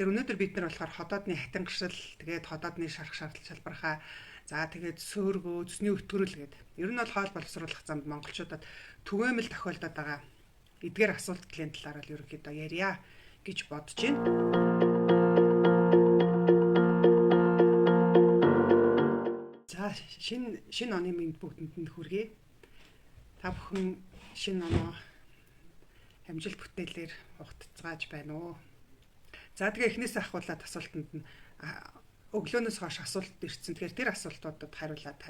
Тэгэхээр өнөөдөр бид нар болохоор ходоодны хатангашил, тэгээд ходоодны шарах шалбархаа, за тэгээд сөөргөө, цэсний өтгөрөл гэдэг. Ер нь бол хоол боловсруулах замд монголчуудад түгээмэл тохиолдоод байгаа эдгээр асуудлын талаар л ерөнхийдөө ярья гэж бодож байна. За шинэ оны минь бүгдэнд хүргэе. Та бүхэн шинэ оноо амжилт бүтээлээр ухтцгааж байна уу? За тэгээ эхнээсээ ахуулаад асуултанд нь өглөөнөөс хойш асуулт ирсэн. Тэгэхээр тэр асуултуудад хариулаад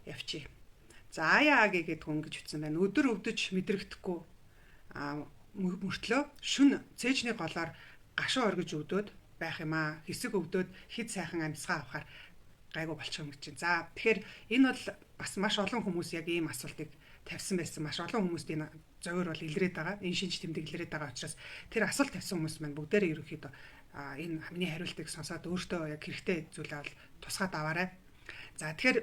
явчих. За аяаги гэдэг хүн гэж ütсэн байна. Өдөр өвдөж мэдрэгдэхгүй мөртлөө шүн цээжний голоор гашуу оргиж өвдөд байх юм аа. Хэсэг өвдөд хэд сайхан амьсгаа авахаар гайгүй болчих юм гэж байна. За тэгэхээр энэ бол бас маш олон хүмүүс яг ийм асуултыг тавьсан байсан. Маш олон хүмүүст энэ зовёр бол илрээд байгаа. Энэ шинж тэмдэг илрээд байгаа учраас тэр асуулт тавьсан хүмүүс маань бүгдээрээ ерөнхийдөө энэ хамгийн хариултыг сонсоод өөртөө яг хэрэгтэй зүйлээ бол тусгаад аваарай. За тэгэхээр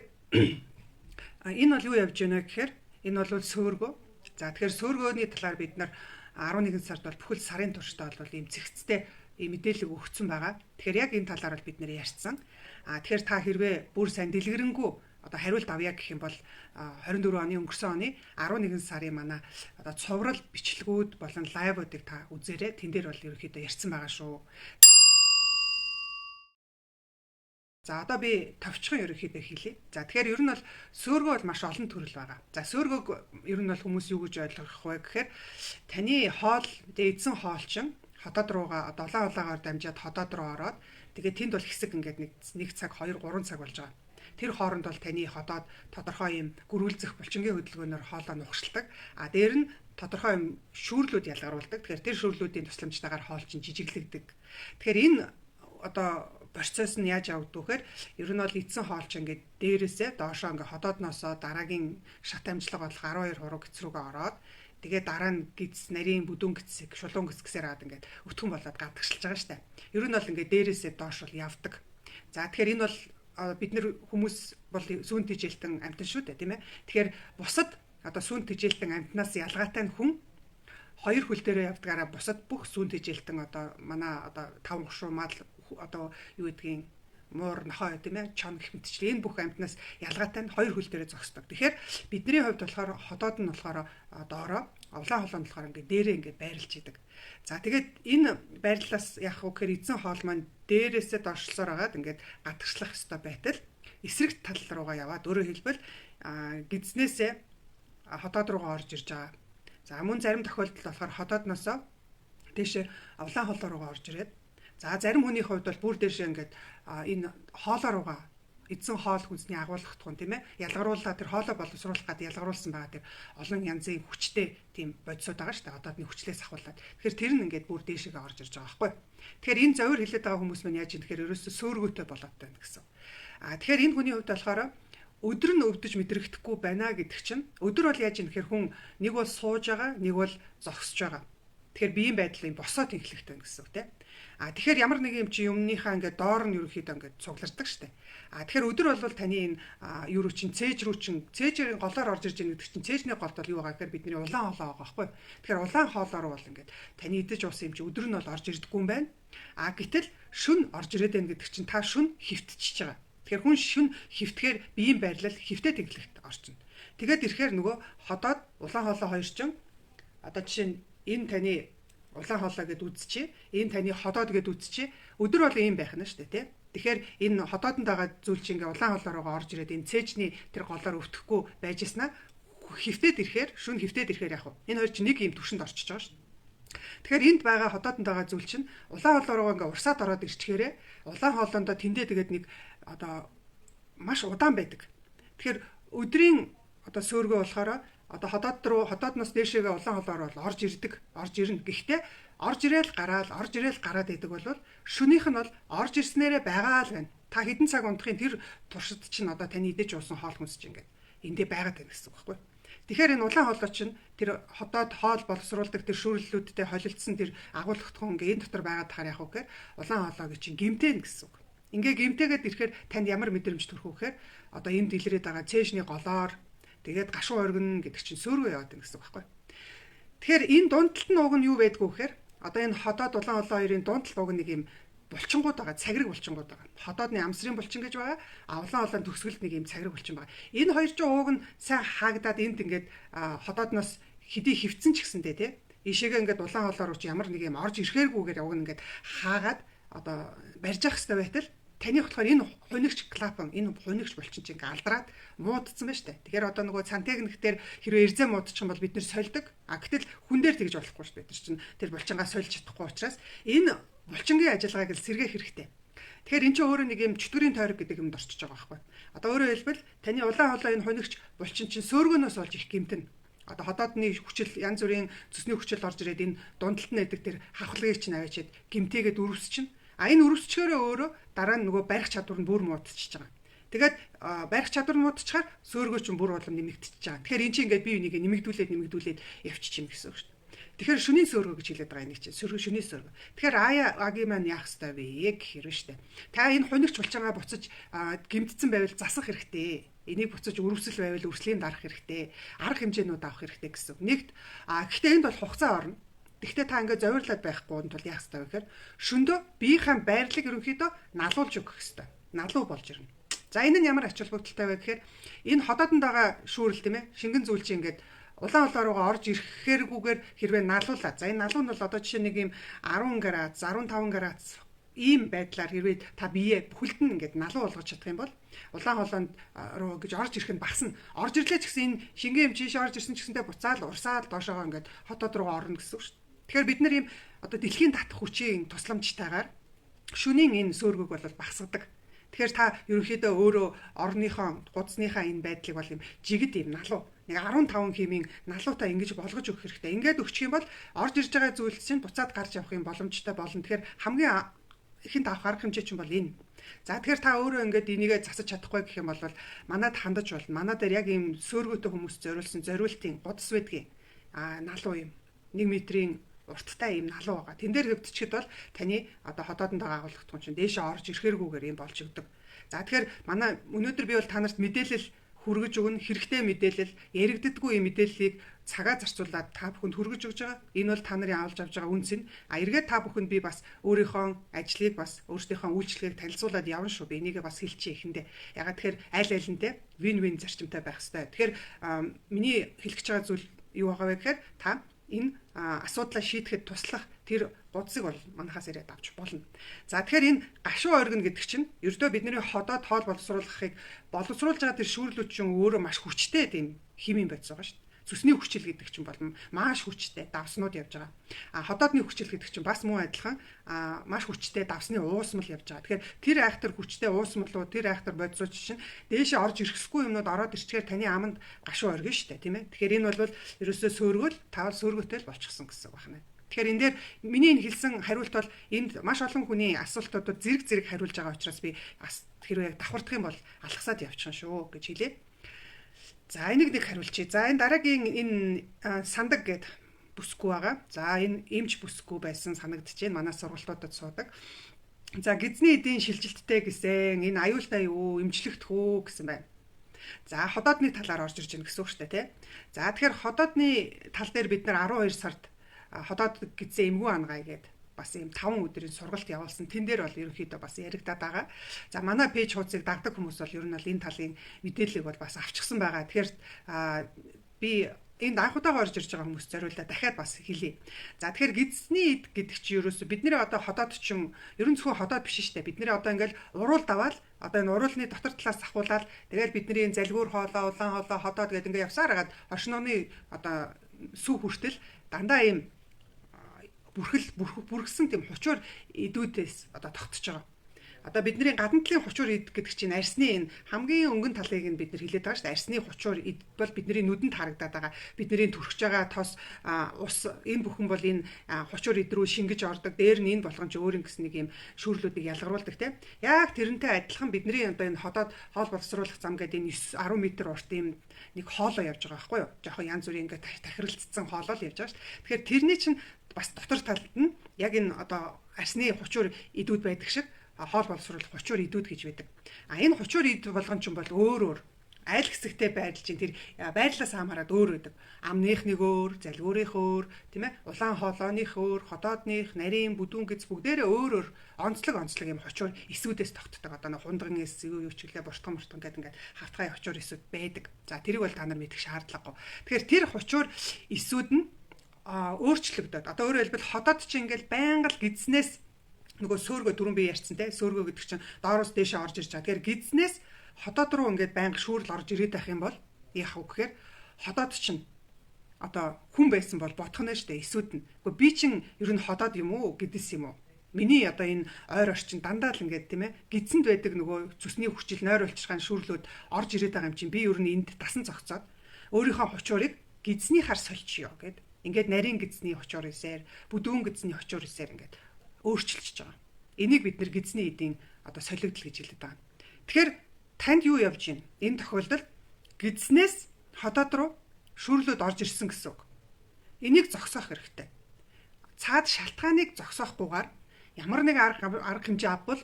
энэ бол юу явж байна гэхээр энэ бол сөөргөө. За тэгэхээр сөөргөөний талаар бид нар 11 сард бол бүхэл сарын туршдаа бол ийм цэгцтэй мэдээлэл өгсөн байгаа. Тэгэхээр яг энэ талаар бол бид нэр ярьсан. Тэгэхээр та хэрвээ бүр сайн дэлгэрэнгүй одоо хариулт авъя гэх юм бол 24 оны өнгөрсөн оны 11 сарын манай одоо цоврал бичлэгүүд болон лайвуудыг та үзээрэй. Тэн дээр бол ерөнхийдөө ярьсан байгаа шүү. За одоо би товчхон ерөнхийдөө хэлье. За тэгэхээр ер нь бол сөөргөө бол маш олон төрөл байгаа. За сөөргөөг ер нь бол хүмүүс юу гэж ойлгох вэ гэхээр таны хоол, эзэн хоолчин хотод руугаа одоо улаан дамжаад хотод руу ороод тэгээд тэнд бол хэсэг ингээд нэг цаг 2 3 цаг болж байгаа. Тэр хооронд бол таны ходоод тодорхой юм гөрүүлзэх булчингийн хөдөлгөөнөөр хоолоо нухшилдаг. Дээр нь тодорхой юм шүүрлүүд ялгаруулдаг. Тэгэхээр тэр шүүрлүүдийн тусламжтайгаар хоол чинь жижиглэгдэг. Тэгэхээр энэ одоо процесс нь яаж явагдав гэхээр ер нь бол эдсэн хоол чинь ингээд дээрээсээ доошоо ингээд ходоодноосоо дараагийн шат амжилга болох 12 хуруу гэц рүүгээ ороод тэгээ дараа нь гиз нарийн бүдүүн гисэг шулуун гис гэсээр аваад ингээд өтгөн болоод гадагшилж байгаа штэ. Ер нь бол ингээд дээрээсээ доош бол явдаг. За тэгэхээр энэ бол бид нэр хүмүүс бол сүүн тижээлтэн амтан шүү дээ тийм ээ. Тэгэхээр бусад одоо сүүн тижээлтэн амтнаас ялгаатай нь хүн хоёр хөл дээрээ явдгаараа бусад бүх сүүн тижээлтэн одоо манай одоо 5 гушуу мал одоо юу гэдгийг муур нохой тийм ээ чон гэх мэтчлээ энэ бүх амтнаас ялгаатай нь хоёр хөл дээрээ зогсдог. Тэгэхээр бидний хувьд болохоор ходоод нь болохоор доороо овлаан холонд болохоор ингээд дээрээ ингээд байрлж идэг. За тэгээд энэ байрлалаас яах вэ гэхээр эзэн хоол маань дээрээсээ доошлсоор агаад ингээд гадагшлах ёстой байтал эсрэг тал руугаа яваад өөрөөр хэлбэл гидснээсээ ходоод руугаа орж ирж байгаа. За мөн зарим тохиолдолд болохоор ходоодноосоо дээшээ овлаан холоо руугаа орж ирээд за зарим хүний хувьд бол бүр дээшээ ингээд энэ хоолоо руугаа эзэн хоол хүнсний агуулгах тухын тийм ээ ялгарууллаа тэр хоолоо боловсруулах гэдэг ялгаруулсан байгаа тэр олон янзын хүчтэй тийм бодисууд байгаа шүү дээ одоодны хүчлээс ахуулаад тэгэхээр тэр нь ингээд бүр дээшээ орж ирж байгаа байхгүй. Тэгэхээр энэ зовир хилээд байгаа хүмүүс маань яаж юм тэгэхээр ерөөсөө сөөргөөтэй болоод байна гэсэн. Тэгэхээр энэ хүний хувьд болохоор өдөр нь өвдөж мэдрэгдэхгүй байна гэдэг чинь өдөр бол яаж юм тэгэхээр хүн нэг бол сууж байгаа нэг бол зогсож байгаа. Тэгэхээр биеийн байдал юм босоод инхлэгтэй байна гэсэн үг тийм. Тэгэхээр ямар нэг юм чи юмныхаа ингээд доор нь ерөөхдөө ингээд цуглардаг штэ. Тэгэхээр өдөр бол таны энэ юу руу чин цээж рүү чин цээжийн голоор орж ирж байгаа гэдэг чин цээжний голд бол юу байгаа гэхээр бидний улаан хоолоо байгаа байхгүй. Тэгэхээр улаан хоолоор бол ингээд таны идэж уусан юм чи өдөр нь бол орж ирдэггүй юм байна. Гэтэл шүн орж ирээд байна гэдэг чин та шүн хөвтчихэж байгаа. Тэгэхээр хүн шүн хөвтгээр биеийн байрлал хөвтөд инглэгт орчин. Тэгээд ирэхээр нөгөө ходоод улаан хоолоо хоёр чин одоо жишээ нь энэ таны улаан хоолой гэд үзчихье. Энэ таны ходоод гэд үзчихье. Өдөр бол ийм байх нь шүү дээ, тий. Тэгэхээр энэ ходоодонд байгаа зүйл чинь ингээ улаан хоолоороо орж ирээд энэ цээжний тэр голоор өвтөхгүй байжснаа хөвтөд ирэхээр, шүн хөвтөд ирэхээр яах вэ? Энэ хоёр чинь нэг ийм төвшөнд орчиж байгаа шүү дээ. Тэгэхээр энд байгаа ходоодонд байгаа зүйл чинь улаан хоолоороо ингээ урсаад ороод ирчихээрээ улаан хоолоондоо тэндээ тэгээд нэг одоо маш удаан байдаг. Тэгэхээр өдрийн одоо сөөргөө болохоор одоо ходоодноос дээшээгээ улаан хоолоор бол орж ирнэ. Гэхдээ орж ирээл гараад идэг бол шөнийх нь бол орж ирснээрээ байгаа л байна. Та хэдэн цаг унтахын тэр туршид чинь одоо таны идэж уусан хоол хүнс чинь ингээд эндээ байгаад байна гэсэн үг байхгүй. Тэгэхээр энэ улаан хоолой чинь тэр ходоод хоол боловсруулдаг тэр шүүрлэлүүдтэй холилдсон тэр агуулгатхан ингээд энэ дотор байгаад тахаар яах вэ гэхээр улаан хоолойг чинь гэмтэн гэсэн үг. Ингээ гэмтээгээд ирэхээр танд ямар мэдрэмж төрөх вэ гэхээр одоо энд илрээд байгаа цээжний голоор тэгээд гашуу оргин гэдэг чинь сөөргөө яваад байна гэсэн үг байхгүй. Тэгэхээр энэ дундталт нь уг нь юу байдгүй гэхээр одоо энэ ходоод улаан холоо хоёрын дунд талбайг нэг юм булчингууд байгаа, цаграг булчингууд байгаа. Ходоодны амсрын булчин гэж байгаа. Улаан холоон төгсгөлд нэг юм цаграг булчин байгаа. Энэ хоёр чинь ууг нь сайн хаагдаад энд ингээд ходоодноос хэдий хөвцөн ч гэсэндээ тий. Ишээгээ ингээд улаан холоор ч ямар нэг юм орж ирэхээргүйгээр ууг нь ингээд хаагаад одоо барьж явах хэрэгтэй байтал таны болохоор энэ хунигч клапан энэ хунигч булчин чинь ингээд алдраад муудсан байна штэ. Тэгэхээр одоо нөгөө сантехникээр хэрвээ эрзээ муудчих юм бол бид нэр сольдог. Гэтэл хүн дээр тэгж болохгүй штэ. Тэр чинь тэр булчингаа сольж чадахгүй учраас энэ булчингийн ажиллагааг л сэргээх хэрэгтэй. Тэгэхээр эн чинь өөрөө нэг юм чөтгөрийн тойрог гэдэг юмд орчиж байгаа байхгүй. Одоо өөрөөр хэлбэл таны улаан холоо энэ хунигч булчин чинь сөөргөнөөс олж их гэмтэн. Одоо ходоодны хүчил янз бүрийн цэсний хүчил орж ирээд энэ дундалт нь байдаг тэр хавхлагыг чинь аваачаад гэмтээгээд өрөвсчин. Энэ өрөвсчгөөрөө өөрөө дараа нь нөгөө барих чадвар нь бүр муудчихж байгаа. Тэгээд барих чадвар нь муудчихаар сөөргөө чинь бүр улам нэмэгдчихэж байгаа. Тэгэхээр эн чинь ингээд бие биенийг нэмэгдүүлээд явчих юм гэсэн үг шүү дээ. Тэгэхээр шөнийн сөөргөө гэж хэлээд байгаа нэг чинь шөнийн сөөргөө. Тэгэхээр агийн маань яах ёстой вэ гэх хэрэг шүү дээ. Та энэ хунигч булчингаа буцаж гэмтсэн байвал засах хэрэгтэй. Энийг буцаж өрөвсөл байвал өрслийн дарах хэрэгтэй. Арга хэмжээнүүд авах хэрэгтэй гэсэн. Нэгт гэхдээ энд бол хугацаа орно. Гэхдээ та ингээд зовирлаад байхгүй тул яах ёстой вэ гэхээр шөндөө биеийнхээ байрлалыг ерөнхийдөө налуулж өгөх ёстой. Налуу болж ирнэ. За энэ нь ямар ач холбогдолтой вэ гэхээр энэ ходоодонд байгаа шүүрэл тийм ээ. Шингэн зүйл чинь ингээд улаан холоороо орж ирэхээргүйгээр хэрвээ налуулаад. За энэ налуу нь бол одоо жишээ нэг юм 10 градус, 15 градус ийм байдлаар хэрвээ та бие бүхэлд нь ингээд налуу болгож чадах юм бол улаан холоонд руу гэж орж ирэх нь багасна. Орж ирлээ ч гэсэн энэ шингэн юм чийш орж ирсэн ч гэсэндээ буцаал урсаал доошоогоо ингээд хотод руу орно гэсэн үг шүү дээ. Тэгэхээр бид нар ийм одоо дэлхийн татах хүчийн тусламжтайгаар шөнийн энэ сөөргөг бол багасгадаг. Тэгэхээр та ерөнхийдөө өөрөө орныхоо гудсныхаа энэ байдлыг бол юм жигд юм налуу нэг 15 хэмийн налуутай ингэж болгож өгөх хэрэгтэй. Ингээд өгчих юм бол орж ирж байгаа зүйлс чинь буцаад гарч явах юм боломжтой болно. Тэгэхээр хамгийн ихэнд авах арга хэмжээ чинь бол энэ. За тэгэхээр та өөрөө ингээд энийгээ засаж чадахгүй гэх юм бол манад хандаж болно. Манай дээр яг ийм сөөргөтэй хүмүүс зориулсан зориултын гудс байдгийн налуу юм 1 метрийн урттай ийм налуу байгаа. Тэн дээр хөвдчихэд бол таны одоо ходоодонд байгаа агуулгатгүй чинь дээшээ орж ирэхээргүйгээр юм болж өгдөг. За тэгэхээр манай өнөөдөр би бол та нарт мэдээлэл хүргэж өгнө, хэрэгтэй мэдээлэл, яригддаггүй мэдээллийг цагаа зарцуулаад та бүхэнд хүргэж өгж байгаа. Энэ бол та нарын авалж авж байгаа үнц нь. Эргээд та бүхэнд би бас өөрийнхөө ажлыг бас өөрсдийнхөө үйлчлэгийг танилцуулаад явна шүү. Би энийгээ бас хэлчихье эхэндээ. Ягаад тэгэхээр аль алиндээ вин-вин зарчимтай байх хэрэгтэй. Тэгэхээр миний хэлэх гэж байгаа зүйл юу байгаа вэ гэхээр та энэ асуудлаа шийдэхэд туслах тэр гудсыг бол манахаас ирээд авч болно. За тэгэхээр энэ гашуу оргин гэдэг чинь ердөө бидний ходоод хоол боловсруулахыг боловсруулж байгаа тэр шүүрлүүд чинь өөрөө маш хүчтэй тийм химийн бодис байгаа шүү дээ. Зүсний хүчил гэдэг чинь бол маш хүчтэй давснууд явж байгаа. Ходоодны хүчил гэдэг чинь бас муу адилхан маш хүчтэй давсны уусмал явж байгаа. Тэгэхээр тэр айхтар хүчтэй уусмалуу тэр айхтар бодисууд чинь дээшээ орж ирэхгүй юмнууд ороод ирчихээр таны аманд гашуу оргин шүү дээ, тийм ээ. Тэгэхээр энэ бол ерөөсөө сөөргөл тавал сөөргөтэй л болчихсон гэсэн үг байна. Тэгэхээр энэ дээр миний энэ хэлсэн хариулт бол энд маш олон хүний асуултуудад зэрэг хариулж байгаа учраас би хэрвээ давхардах юм бол алгасаад явчихна шүү гэж хэлээ. За энийг нэг хариулчих. За энэ дараагийн энэ сандаг гэд бүсгүй байгаа. За энэ эмч бүсгүй байсан санагдчихээн. Манай сургалтуудад суудаг. За гизний эдийн шилжилттэй гэсэн энэ аюултай юу, эмчлэгдэх үү гэсэн байна. За ходоодны талаар орж ирж байна гэсэн үг шүү дээ, тий. За тэгэхээр ходоодны тал дээр бид нар 12 сард ходоод гизээ эмгүү ангай гэдэг бас ийм 5 өдрийн сургалт явуулсан. Тэн дээр бол ерөнхийдөө бас яригадаад байгаа. За манай пэйж хуудсыг дагдаг хүмүүс бол ер нь бол энэ талын мэдээллийг бол бас авчихсан байгаа. Тэгэхээр би энд анхудаага орж ирж байгаа хүмүүс зориулаад дахиад бас хэлье. За тэгэхээр гидсний эд гэдэг чинь ерөөсө бидний одоо ходоод чинь ерөн зөвхөн ходоод биш шүү дээ. Бидний одоо ингээл уруул даваад одоо энэ уруулны дотор талаас ахуулаад тэгэл бидний залгуур хоолоо, улаан хоолоо, ходоод гэдэг ингээ явсаар хагаад оршинооны одоо сүү хүртэл дандаа ийм бүрхсэн тийм хучуур идүүдээс одоо тогтсож байгаа. Одоо бидний гадна талын хучуур ид гэдэг чинь арсны энэ хамгийн өнгөн талыг нь бид нар хилээд байгаа шүү дээ. Арсны хучуур ид бол бидний нүдэнд харагдаад байгаа. Бидний төрөж байгаа тос ус энэ бүхэн бол энэ хучуур ид рүү шингэж ордог. Дээр нь энэ болгон ч өөр юм гэсэн нэг юм шүүрлүүдийг ялгаруулдаг тийм. Яг тэрнтэй адилхан бидний одоо энэ ходоод хоол боловсруулах зам гэдэг энэ 10 м урт юм нэг хоолоо явж байгаа байхгүй юу? Жохон янз бүрийн ингээд тахиралцсан хоолоо л явж байгаа шүү. Тэгэхээр тэрний чинь бас дотор талд нь яг энэ одоо арсны хучуур идүүд байдаг шиг хоол боловсруулах хучуур идүүд гэж байдаг. Энэ хучуур ид болгон ч юм бол өөр Аль хэсэгтээ байрлаж чинь тэр байрлалаас хамаарат өөр байдаг. Амных нэг өөр, залгуурынх өөр, тийм ээ? Улаан хоолойных өөр, ходоодных, нарийн, бүдүүн гэц бүгдээрээ өөр өөр онцлог юм хочуур эсүүдээс тогтдог. Одоо нэг хундган эс юу ч гэлээ буртган гэдэг ингээд хавтгай хочуур эсүүд байдаг. За тэрийг бол та нар мэдэх шаардлагагүй. Тэгэхээр тэр хочуур эсүүд нь өөрчлөгдөд. Одоо өөрөөр хэлбэл ходоод чинь ингээд байнга л гидснээс нөгөө сөөргөө дөрөв бие ярьсан те сөөргөө гэдэг чинь доороос дээшээ орж ирж байгаа. Тэгэхээр гидснээс ходоод руу ингээд байнга шүүрл орж ирээд байх юм бол яах вэ гэхээр ходоод чинь одоо хүн байсан бол бодох нь штэ эсүүд нь. Гэхдээ би чинь ер нь ходоод юм уу гэдээс юм уу? Миний одоо энэ ойр орчин дандаа л ингээд тийм ээ гидсэнд байдаг нөгөө цүсний хүчил нойр болчихсан шүүрлүүд орж ирээд байгаа юм чинь би ер нь энд дасан зогцоод өөрийнхөө хочуурыг гидснийхаар сольчихё гэд ингээд нарийн гидсний хочуур эсээр бүдүүн гидсний хочуур эсээр ингээд өөрчилчихөж байгаа. Энийг бид нэр гидсний эдийн одоо солигдол гэж хэлдэг байгаа. Тэгэхээр танд юу явж байна? Энэ тохиолдолд гидснээс ходоод руу шүүрлүүд орж ирсэн гэсэн үг. Энийг зогсоох хэрэгтэй. Цаад шалтгааныг зогсоохгүйгээр ямар нэг арга хэмжээ авбал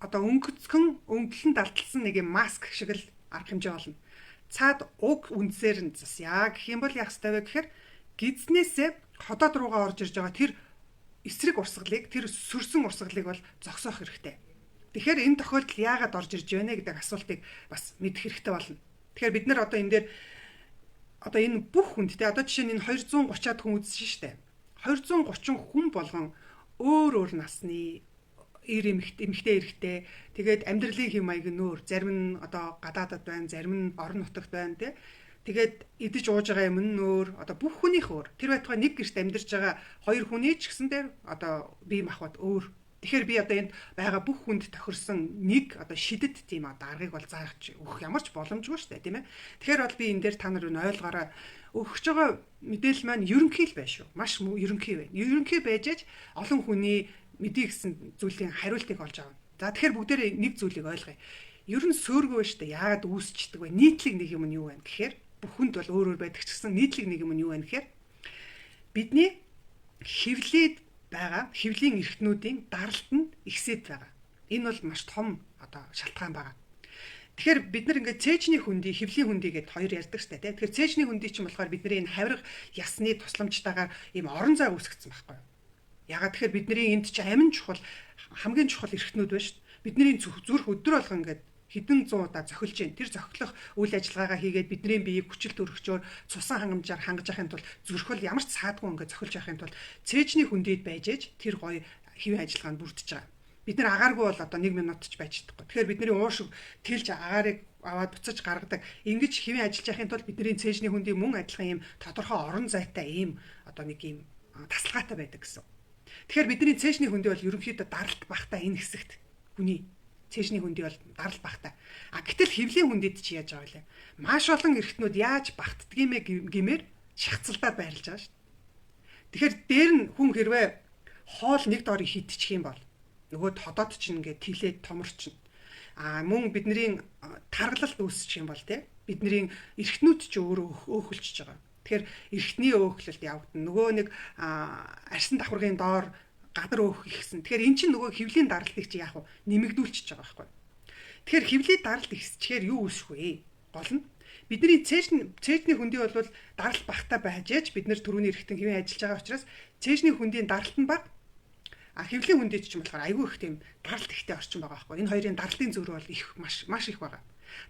одоо өнгөлөн далталсан нэг юм маск шиг л арга хэмжээ болно. Цаад уг үндсээр нь засъя гэх юм бол яах ёстой вэ гэхээр гидснээсээ ходоод руугаа орж ирж байгаа тэр эсрэг урсгалыг тэр сүрсэн урсгалыг бол зогсоох хэрэгтэй. Тэгэхээр энэ тохиолдолд яагаад орж ирж байна гэдэг асуултыг бас мэдэх хэрэгтэй болно. Тэгэхээр бид нар одоо энэ дээр одоо энэ бүх хүнд те одоо жишээ нь энэ 230-аад хүн үзсэн шүү дээ. 230 хүн болгон өөр насны эмэгтэй эрэгтэй тэгээд амьдралын хэм маяг нь өөр. Зарим нь одоо гадаадад байна, зарим нь орон нутагт байна те. Тэгээд идэж ууж байгаа юм нь өөр. Одоо бүх хүнийх өөр. Тэр байтугай нэг гэрт амьдарч байгаа хоёр хүний ч гэсэн дээр одоо бие махбод өөр. Тэгэхээр би одоо энд байгаа бүх хүнд тохирсон нэг одоо шидэд тийм одоо аргыг бол заах өгөх ямар ч боломжгүй шүү дээ, тийм ээ. Тэгэхээр бол би энэ дээр та нар ойлгоорой. Өгч байгаа мэдээлэл маань ерөнхий л байна шүү. Маш ерөнхий байна. Ерөнхий байж аж олон хүний мэдээ гэсэн зүйлийн хариултыг олж авна. За тэгэхээр бүгдээрээ нэг зүйлийг ойлгоё. Ер нь сөөргөө шүү дээ. Яагаад үүсчдэг вэ? Нийтлэг нэг юм нь юу вэ гэхээр бүхэнд бол өөр өөр байдаг ч гэсэн нийтлэг нэг юм нь юу вэ гэхээр бидний хевлээд байгаа хевлийн эрхтнүүдийн даралт нь ихсээд байгаа. Энэ бол маш том одоо шалтгаан байгаа. Тэгэхээр бид нар ингээд цээжний хөндөй, хевлийн хөндөй гэдээ хоёр ярьдаг штэ тий. Тэгэхээр цээжний хөндөй чинь болохоор бидний энэ хавирга ясны тусламжтайгаар ийм орон зай үүсгэсэн байхгүй юу? Ягаад тэгэхээр бидний энд чинь амин чухал хамгийн чухал эрхтнүүд байна штэ. Бидний зүрх өдөр болгон ингээд хэдэн зуун удаа зохилж जैन. Тэр зохилох үйл ажиллагаагаа хийгээд бидний биеийг хүчил төрөгчөөр цусан хангамжаар хангаж явахын тулд зүрхэл ямар ч саадгүй ингээд зохилж явахын тулд цээжний хүндэд байж ээж тэр гоё хэвийн ажиллагаанд бүрдэж байгаа. Бид нар агааргүй бол одоо 1 минут ч байж чадахгүй. Тэгэхээр бидний уушиг тэлж агаарыг аваад буцаж гаргадаг. Ингэж хэвийн ажиллаж явахын тулд бидний цээжний хүндийн мөн адилхан ийм тодорхой орон зайтай ийм одоо нэг ийм тасалгаатай байдаг гэсэн. Тэгэхээр бидний цээжний хүндий бол ерөнхийдөө даралт багтаа энэ хэсэгт хүний цээжний хүндий бол даралт багтаа. А гэтэл хевлийн хүндэд чи яаж байгаа вэ? Маш олон эрхтнүүд яаж багтдгиймээ гэмээр шахацлаад байрлаж байгаа шүү дээ. Тэгэхээр дээр нь хүн хэрвээ хоол нэг доор хидчих юм бол нөгөө тодоод чинь ингээд тэлээд томорчин. А мөн бидний таргалалт үүсчих юм бол те бидний эрхтнүүд ч өөрөө өөхөлчихөж байгаа. Тэгэхээр эрхтний өөхлөлт явагдана. Нөгөө нэг арсан давхаргын доор гадар өөх ихсэн. Тэгэхээр эн чинь нөгөө хевлийн даралтыг чи яах вэ? Нэмэгдүүлчихэж байгаа байхгүй. Тэгэхээр хевлийн даралт ихсчихээр юу үүсэх вэ? Гол нь бидний цээжний хүндий бол даралт багтаа байж ээж бид нэр түрүүний эрхтэн хэвэн ажиллаж байгаа учраас цээжний хүндийн даралт нь бага. А хевлийн хүндийд ч юм болохоор айгүй их тийм даралт ихтэй орчин байгаа байхгүй. Энэ хоёрын даралтын зөрүү бол их маш их байгаа.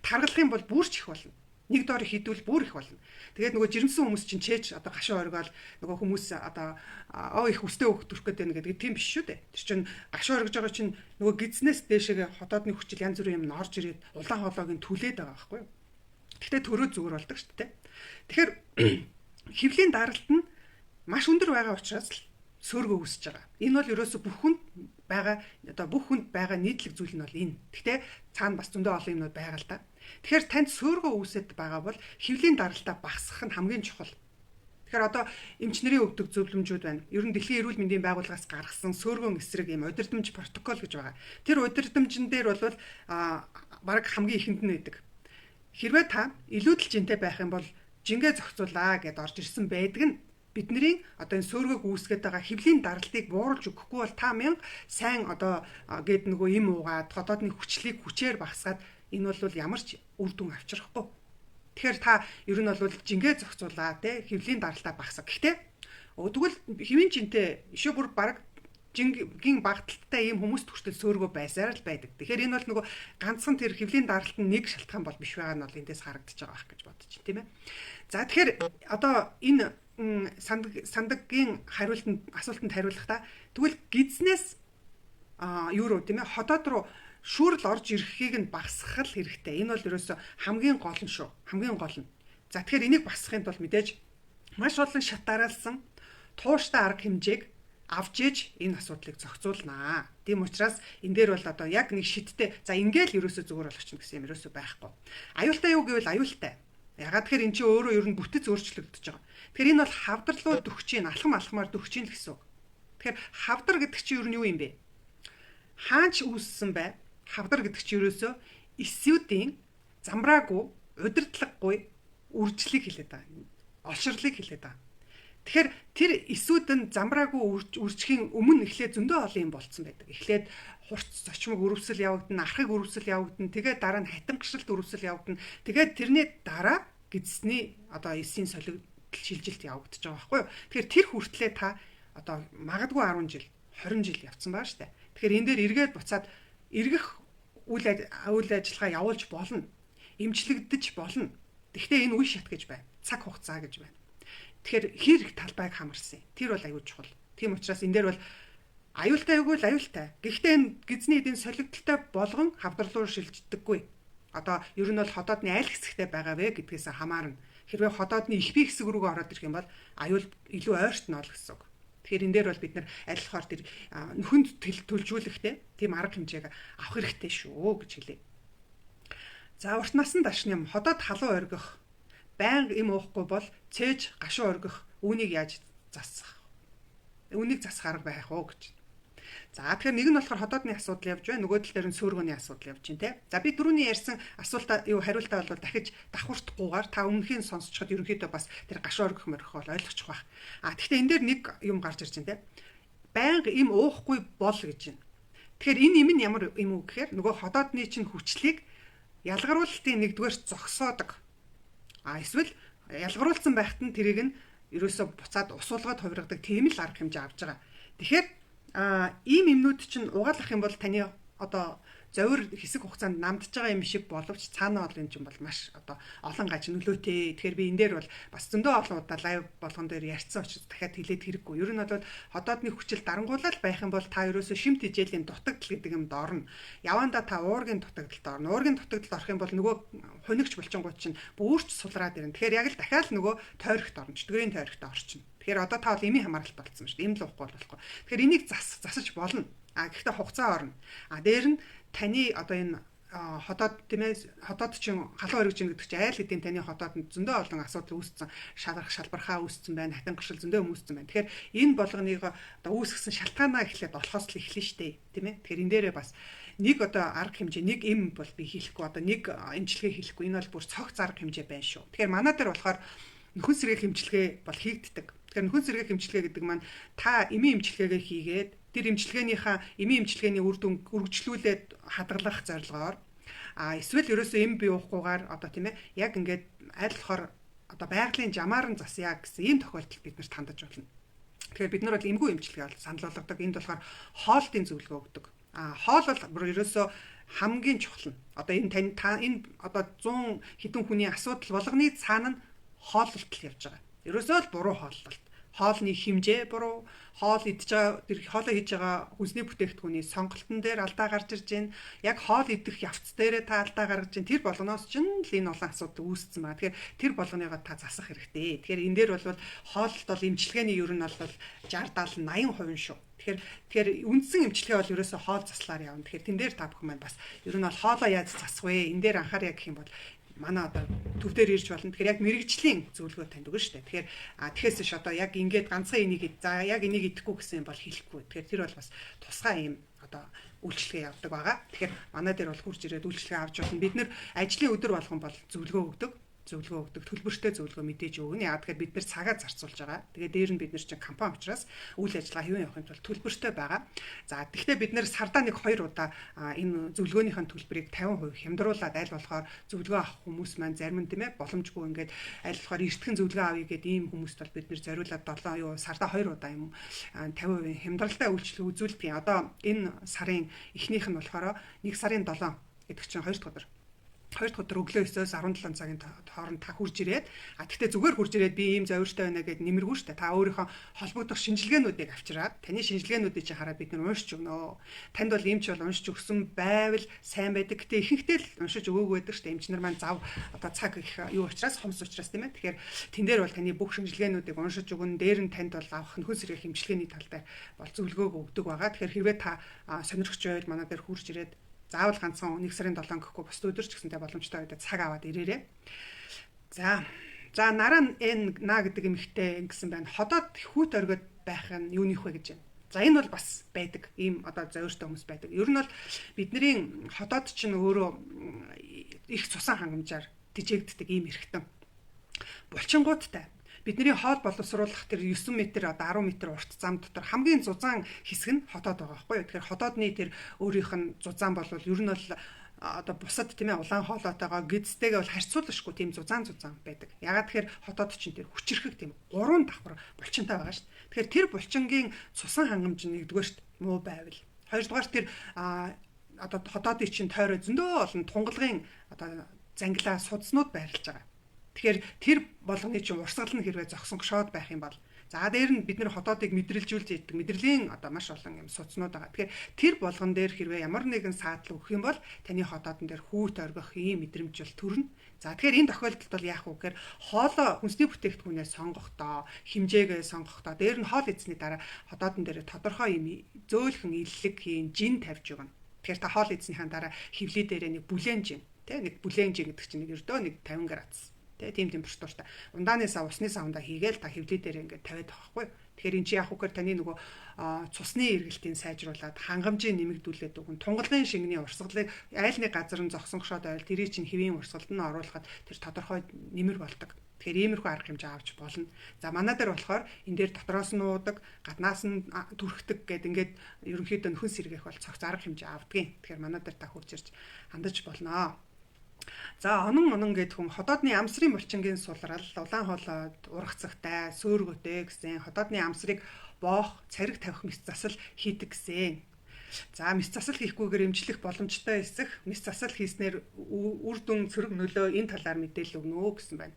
Таргалах юм бол бүрч их болно. Нэг доор хідвэл бүр их болно. Тэгээд нөгөө жирэмсэн хүмүүс чинь чээж одоо гашуу оргиол нөгөө хүмүүс одоо их өстэй өөх төрөх гэдэг нь гэдэг тийм биш шүү дээ. Тэр чинь гашуу оргиж байгаа чинь нөгөө гидснээс дээшээ хотоодны хүчил янз бүрийн юм орж ирээд улаан хоолойг нь түлээд байгаа байхгүй юу? Гэхдээ төрөө зүгээр болдог шүү дээ. Тэгэхээр хевлийн даралт нь маш өндөр байгаа учраас л сөөргөө үүсэж байгаа. Энэ бол ерөөсө бүх хүнд байгаа нийтлэг зүйл нь бол энэ. Гэхдээ цаана бас зөндөө олон юмнууд байгаа л да. Тэгэхээр танд сөөргөө үүсэт байгаа бол хевлийн даралтаа багасгах нь хамгийн чухал. Тэгэхээр одоо эмчнэрийн өгдөг зөвлөмжүүд байна. Ер нь Дэлхийн эрүүл мэндийн байгууллагаас гаргасан сөөргөн эсрэг юм удирдамж протокол гэж байгаа. Тэр удирдамжин дээр бол бараг хамгийн ихэнд нь байдаг. Хэрвээ та илүүдэл жинтэй байх юм бол жингээ зохицуулаа гэдээ орж ирсэн байдаг нь бидний одоо энэ сөөргөг үүсгэж байгаа хевлийн даралтыг бууруулж өгөхгүй бол та мянга сайн одоо гээд нөгөө им уугаад хотоодны хүчлийг хүчээр багасгаад энэ бол ямар ч үр дүн авчрахгүй. Тэгэхээр та ер нь бол жингээ зохицуулаа те хэвлийн даралтаа багасаа. Гэхдээ тэгвэл хэвийн жинтэй ишээ бүр баг жингийн багталттай ийм хүмүүс төртөл сөөргөө байсаар л байдаг. Тэгэхээр энэ бол нөгөө ганцхан тэр хэвлийн даралт нь нэг шалтгаан бол биш байгаа нь бол эндээс харагдаж байгаа байх гэж бодож байна, тийм ээ. За тэгэхээр одоо энэ сандагийн асуултанд хариулахдаа тэгвэл гидснээс юу руу тийм ээ хотод руу шүүрэл орж ирэхийг нь багасгах хэрэгтэй. Энэ бол ерөөсө хамгийн гол нь шүү. Хамгийн гол нь. За тэгэхээр энийг багасгахын тулд мэдээж маш олон шат дараалсан тууштай арга хэмжээг авч иж энэ асуудлыг зохицуулнаа. Тийм учраас энэ дээр бол одоо яг нэг шидтэй за ингээл ерөөсө зүгээр болох чинь гэсэн юм ерөөсө байхгүй. Аюултай юу гэвэл аюултай. Ягаад тэгэхээр эн чинь өөрөө ер нь бүтэц өөрчлөгдөж байгаа. Тэгэхээр энэ бол хавдар руу дөхөж, алхамаар дөхөж л гэсэн үг. Тэгэхээр хавдар гэдэг чинь ер нь юу юм бэ? Хаанч үүссэн бай? Хавдар гэдэг чинь ерөөсөө эсвүүдийн замбраагүй, удирдлаггүй үржлийг хэлээд байгаа. Олширлыг хэлээд байгаа. Тэгэхээр тэр эсүүд нь замбраагүй үржихийн өмнө эхлээд зөндөө олон юм болцсон байдаг. Эхлээд хурц зочмог өрөвсөл явагдана, архыг өрөвсөл явагдана, тэгээд дараа нь хатангашралт өрөвсөл явагдана. Тэгээд тэрний дараа гидсний одоо эсийн солигдол шилжилт явагдаж байгаа байхгүй юу? Тэгэхээр тэр хүртлээр та одоо магадгүй 10 жил, 20 жил явцсан байгаа штэ. Тэгэхээр энэ дээр эргээд буцаад эргэх үйл ажиллагаа явуулж болно. Эмчлэгдэж болно. Гэхдээ энэ үе шат гэж байна. Цаг хугацаа гэж байна. Тэгэхээр хэрэг талбайг хамарсан. Тэр бол аюул чухал. Тийм учраас энэ дээр бол аюултай юу гэвэл аюултай. Гэхдээ энэ гидсний эдийн солигдолтой болгон хавдарлуур шилждэггүй. Одоо ер нь бол хотоодны аль хэсэгтээ байгаа вэ гэдгээс хамаарна. Хэрвээ хотоодны их бие хэсэг рүүгээ ороод ирэх юм бол аюул илүү ойртно л гэсэн үг. Тэгэхээр энэ дээр бол бид нар аль болохоор тэр нөхөнд төлжүүлэхтэй тийм арга хэмжээг авах хэрэгтэй шүү гэж хэлээ. За урт насны дашны хотоод халуун оргих, байнга им уухгүй бол цээж гашуун оргих, үүнийг яаж засах? Үүнийг засах арга байх уу гэж. За тэгэхээр нэг нь болохоор хотоодны асуудал явж байна, нөгөө тал дээр нь сөөргөний асуудал явж байна те. За би түрүүний ярьсан асуултаа хариултаа бол дахиж давхуртахгүйгээр та өмнөхийг сонсчод ерөнхийдөө бас тэр гашуун оргих мөрөх бол ойлгочих واخ. Тэгэхдээ энэ дээр нэг юм гарч ирж байна те. Байнга им уухгүй бол гэж байна. Тэгэхээр энэ им нь ямар юм уу гэхээр нөгөө хотоодны чинь хүчлийг ялгаруулалтын нэгдүгээр зогсоодог. Эсвэл ялгаруулсан байхад нь тэрийг нь ерөөсө буцаад усуулгаад хувиргадаг тийм л арга хэмжээ авч байгаа. Тэгэхээр ийм юмнууд чинь угаалгах юм бол таны одоо зовир хэсэг хугацаанд намдж байгаа юм шиг боловч цаанаа бол энэ чинь бол маш одоо олон гаж нөлөөтэй. Тэгэхээр би энэ дээр бол бас зөндөө олон удаа лайв болгон дээр ярьсан учраас дахиад хэлээд хэрэггүй. Ер нь бол хотоодны хүчил дарангуулаад байх юм бол та ерөөсөө шимт хижээлийн дутагдал гэдэг юмд орно. Яванда та уургийн дутагдалд орно. Уургийн дутагдалд орох юм бол нөгөө хонигч булчингууд чинь бүрч сулраад ирнэ. Тэгэхээр яг л дахиад нөгөө тойрогт орно. Чөтгөрийн тойрогт орчин. Тэгэхээр одоо та бол эмийн хамааралт болсон шүү дээ. Эм л уухгүй болохгүй. Тэгэхээр энийг засаж болно. Гэхдээ хугацаа орно. Дээр нь таны одоо энэ хотоод тийм ээ хотоод чинь халуун өргөж ийн гэдэг чинь айл хэдийн таны хотоод зөндөө олон асуудал үүссэн, шалбархаа үүссэн байна, хатангашил зөндөө үүссэн байна. Тэгэхээр энэ болгоныг одоо үүсгэсэн шалтгаанаа эхлээд болохоос л эхлэн штэ тийм ээ. Тэгэхээр энэ дээрээ бас нэг одоо арга хэмжээ, нэг эм бол би хэлэхгүй, одоо нэг эмчилгээ хэлэхгүй. Энэ бол бүр цогц арга хэмжээ байна шүү. Тэгэхээр манай дээр болохоор нөхөн сэргээх эмчилгээ бол хийгддэг. Тэгэхээр нөхөн сэргээх эмчилгээ гэдэг маань та эмийн эмчилгээгээ хийгээд тэр эмчилгээнийхээ эмийн эмчилгээний үр дүн үргэлжлүүлээд хадгалах зорилгоор эсвэл ерөөсөө эм бий уухгүйгээр одоо тийм ээ яг ингээд аль болохоор одоо байгалийн жамаар нь засъя гэсэн ийм тохиолдолд бид нарт хандаж болно. Тэгэхээр бид нар бол эмгүү эмчилгээ бол санал болгодог. Энд болохоор хоолтын зөвлөгөө өгдөг. Хоол бол ерөөсөө хамгийн чухал нь. Одоо энэ энэ одоо 100 хэдэн хүний асуудал болгоны цаана нь хооллолт явж байгаа. Ерөөсөө л буруу хооллолт. Хоолны хэмжээ буруу, хоол идж байгаа тэр хоолоо хийж байгаа хүнсний бүтээгдэхүүний сонголтын дээр алдаа гарч ирж байна. Яг хоол идэх явц дээрээ та алдаа гаргаж байна. Тэр болгоноос ч л энэ олон асуудал үүссэн байна. Тэгэхээр тэр болгоныгоо та засах хэрэгтэй. Тэгэхээр энэ дээр бол хооллолт бол эмчилгээний ер нь бол 60, 70, 80% шүү. Тэгэхээр үндсэн эмчилгээ бол ерөөсөө хоол заслаар явна. Тэгэхээр тэн дээр та бүхэн маань бас ер нь бол хоолоо яаж засах вэ? Энэ дээр анхааря гэх юм бол манай одоо төв дээр ирж болно. Тэгэхээр яг мэрэгжлийн зөвлөгөө танд өгнө шүү дээ. Тэгэхээр тэгэхээс ш одоо яг ингээд ганцхан энийг за яг энийг идэхгүй гэсэн юм бол хэлэхгүй. Тэгэхээр тэр бол бас тусгай юм одоо үйлчлэгээ явдаг байгаа. Тэгэхээр манай дээр бол хурж ирээд үйлчлэгээ авч болно. Бид нэр ажлын өдөр болгон бол зөвлөгөө өгдөг. зөвлөгөө өгдөг, төлбөртэй зөвлөгөө мэдээж өгнө. Яагаад гэхээр бид нэр цагаа зарцуулж байгаа. Тэгээ дээр нь бид нар чинь компани учраас үйл ажиллагаа хэвэн явахын тулд төлбөртэй байгаа. За тэгэхээр бид нэр сардаа 1-2 удаа энэ зөвлөгөөнийхэн төлбөрийг 50% хямдруулаад аль болохоор зөвлөгөө авах хүмүүс маань зарим нь тийм ээ боломжгүй ингээд аль болохоор эртхэн зөвлөгөө авъя гэдэг ийм хүмүүст бол бид нэр зориулаад 7 сардаа 2 удаа юм 50% хямдралтай үйлчлэг үзүүлдэг. Одоо энэ сарын эхнийх нь болохоор 1 сарын 7 гэдэг чинь 2 дахь өдөр. 2 дахь өдөр өглөө 9-өөс 17 цагийн хооронд та хурж ирээд тэгтээ зүгээр хурж ирээд би ийм зовиртой байна гэдээ нэмэргүй шүү дээ. Та өөрийнхөө холбогдох шинжилгээнүүдийг авчираад таны шинжилгээнүүдийг чинь хараад бид нар уншиж өгнө. Танд бол эмч бол уншиж өгсөн байвал сайн байдаг. Гэтэ ихэнхдээ л уншиж өгөөгүй байдаг шүү дээ. Эмчнэр маань зав одоо цаг их юу учраас хомс учраас тийм ээ. Тэгэхээр тэн дээр бол таны бүх шинжилгээнүүдийг уншиж өгнө. Дээр нь танд бол авах нөхөн сэргийн хэмжлэгээний тал дээр бол зөвлөгөө өгдөг байгаа. Тэгэхээр хэрвээ та сонирхч байвал манай дээр хурж ирээд заавал ганцхан 1 сарын 7 гэхгүй бус өдөр ч гэсэнтэй боломжтой байдаг цаг аваад ирээрэй. За нараа на гэдэг эмэгтэй ингэсэн байна. Ходоод хүүт оргиод байх нь юуних вэ гэж байна. За энэ бол бас байдаг. Ийм одоо зовиртой хүмүүс байдаг. Ер нь бол бидний ходоод чинь өөрөө их цусан хангамжаар тэжээгддэг ийм эрхтэн. Булчингуудтай бидний хоол боловсруулах тэр 9 м одоо 10 м урт зам дотор хамгийн зузаан хэсэг нь ходоод байгаа байхгүй юу. Тэгэхээр ходоодны тэр өөрийнх нь зузаан бол ер нь бол одоо бусад тийм ээ улаан хоолоотойгоо гидстэйгээ бол харьцуулашгүй тийм зузаан байдаг. Ягаад тэгэхээр ходоод чинь тэр хүчрэхэг тийм 3 давхар булчинтай байгаа шүү дээ. Тэгэхээр тэр булчингийн цусан хангамж нэгдүгээр шүү дээ муу байвал. Хоёрдугаар тэр одоо ходоодын чинь тойроо зөндөө олон тунгалгын одоо зангилаа судснууд байрлаж байгаа. Тэгэхээр тэр болгоны чинь урсгал нь хэрвээ зогсонгошоод байх юм бол за дээр нь бид нэр ходоодыг мэдрэлжүүлж яддаг мэдрэлийн одоо маш олон юм судснууд байгаа. Тэгэхээр тэр болгон дээр хэрвээ ямар нэгэн саатал өгөх юм бол таны ходоодон дээр хүүт оргих ийм мэдрэмж бол төрнө. За тэгэхээр энэ тохиолдолд бол яах вэ гэхээр хоолоо хүнсний бүтээгдэхүүнээ сонгохдоо хэмжээгээ сонгохдоо дээр нь хоол эзний дараа ходоодон дээр тодорхой юм зөөлхөн иллэг хийн жин тавьж өгнө. Тэгэхээр та хоол эзнийхэн дараа хевлий дээрээ нэг бүлээн жин нэг бүлээн жин гэдэг чинь нэг ердөө нэг 50 градус тийм температуртай ундааны сав усны савндаа хийгээл та хевлий дээр ингээд тавиад байгаа байхгүй. Тэгэхээр эн чи яах вэ гэхээр таны нөгөө цусны эргэлтийг сайжруулад хангамжийг нэмэгдүүлээд өгөн тунгалгын шингэний урсгалыг айл нэг газар нь зогсонгошоод байвал тэрий чинь хэвийн урсгалд нь оруулахад тэр тодорхой нэмэр болдог. Тэгэхээр иймэрхүү арга хэмжээ авч болно. За манай дээр болохоор энэ дээр дотроос нь уудаг, гаднаас нь түрхдэг гэд ингээд ерөнхийдөө нөхөн сэргээх бол цогц арга хэмжээ авдгийн. Тэгэхээр манай дээр та хурж ирж хандаж болно. За онон гэд хүн ходоодны амсрын булчингийн сулрал, улаан хоолойд ургацагтай, сөөргөтэй гэсэн ходоодны амсрыг боох, цариг тавих мэс засал хийдэг гэсэн. За мэс засал хийхгүйгээр эмчлэх боломжтой эсэх мэс засал хийснээр үр дүн цэрэг нөлөө энэ талаар мэдээлэл өгнө гэсэн байна.